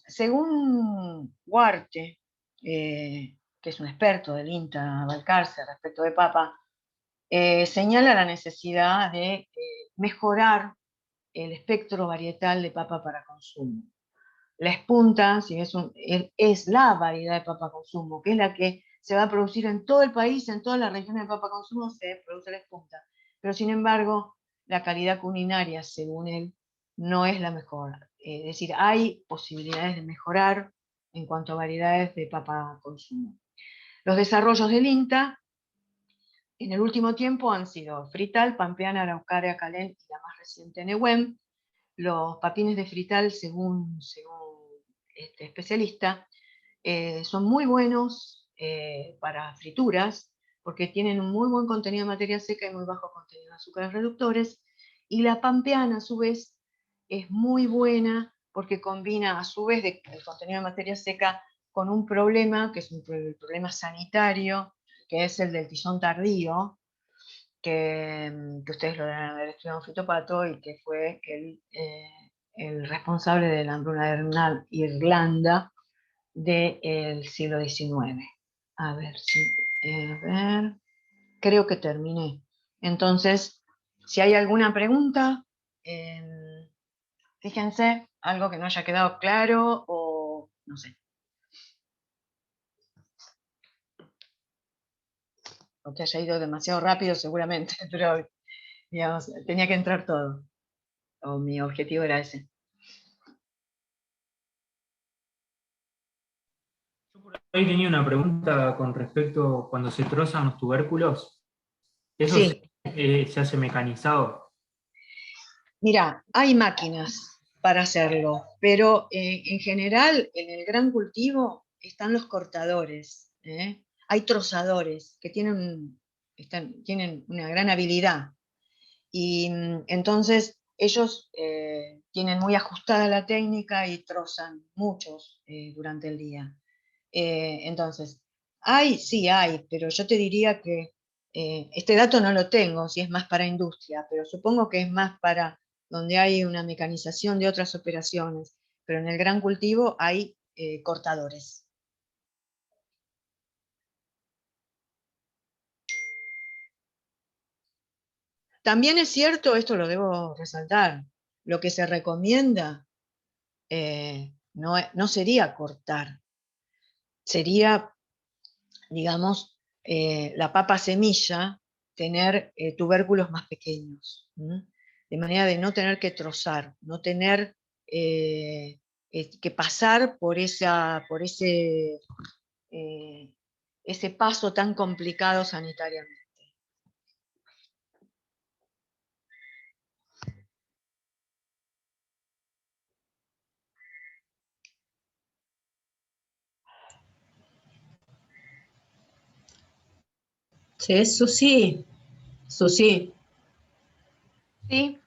Según Huarte, que es un experto del INTA Balcarce respecto de papa, señala la necesidad de mejorar el espectro varietal de papa para consumo. La espunta, si es la variedad de papa consumo, que es la que se va a producir en todo el país, en todas las regiones de papa consumo se produce la espunta. Pero sin embargo, la calidad culinaria, según él, no es la mejor. Es decir, hay posibilidades de mejorar en cuanto a variedades de papa consumo. Los desarrollos del INTA en el último tiempo han sido Frital, Pampeana, Araucaria, Calén y la más reciente Nehuen. Los papines de Frital, según este especialista, son muy buenos para frituras porque tienen un muy buen contenido de materia seca y muy bajo contenido de azúcares reductores. Y la pampeana, a su vez, es muy buena porque combina, a su vez, el contenido de materia seca con un problema, que es un problema sanitario, que es el del tizón tardío, que ustedes lo deben haber estudiado en Fitopato y que fue el responsable de la hambruna de Irlanda del siglo XIX. A ver, creo que terminé. Entonces, si hay alguna pregunta, fíjense, algo que no haya quedado claro o no sé. O que haya ido demasiado rápido seguramente, pero digamos, tenía que entrar todo. O mi objetivo era ese. Ahí tenía una pregunta con respecto cuando se trozan los tubérculos. ¿Eso Sí, se hace mecanizado? mira, hay máquinas para hacerlo, pero en general en el gran cultivo están los cortadores, ¿eh? Hay trozadores que tienen una gran habilidad y entonces ellos tienen muy ajustada la técnica y trozan muchos durante el día. Entonces, sí hay, pero yo te diría que Este dato no lo tengo, si es más para industria, pero supongo que es más para donde hay una mecanización de otras operaciones, pero en el gran cultivo hay cortadores. También es cierto, esto lo debo resaltar, lo que se recomienda no sería cortar, sería, digamos, la papa semilla, tener tubérculos más pequeños, ¿m? De manera de no tener que trozar, no tener que pasar eh, ese paso tan complicado sanitariamente. Sí, Susi. Susi. Sí.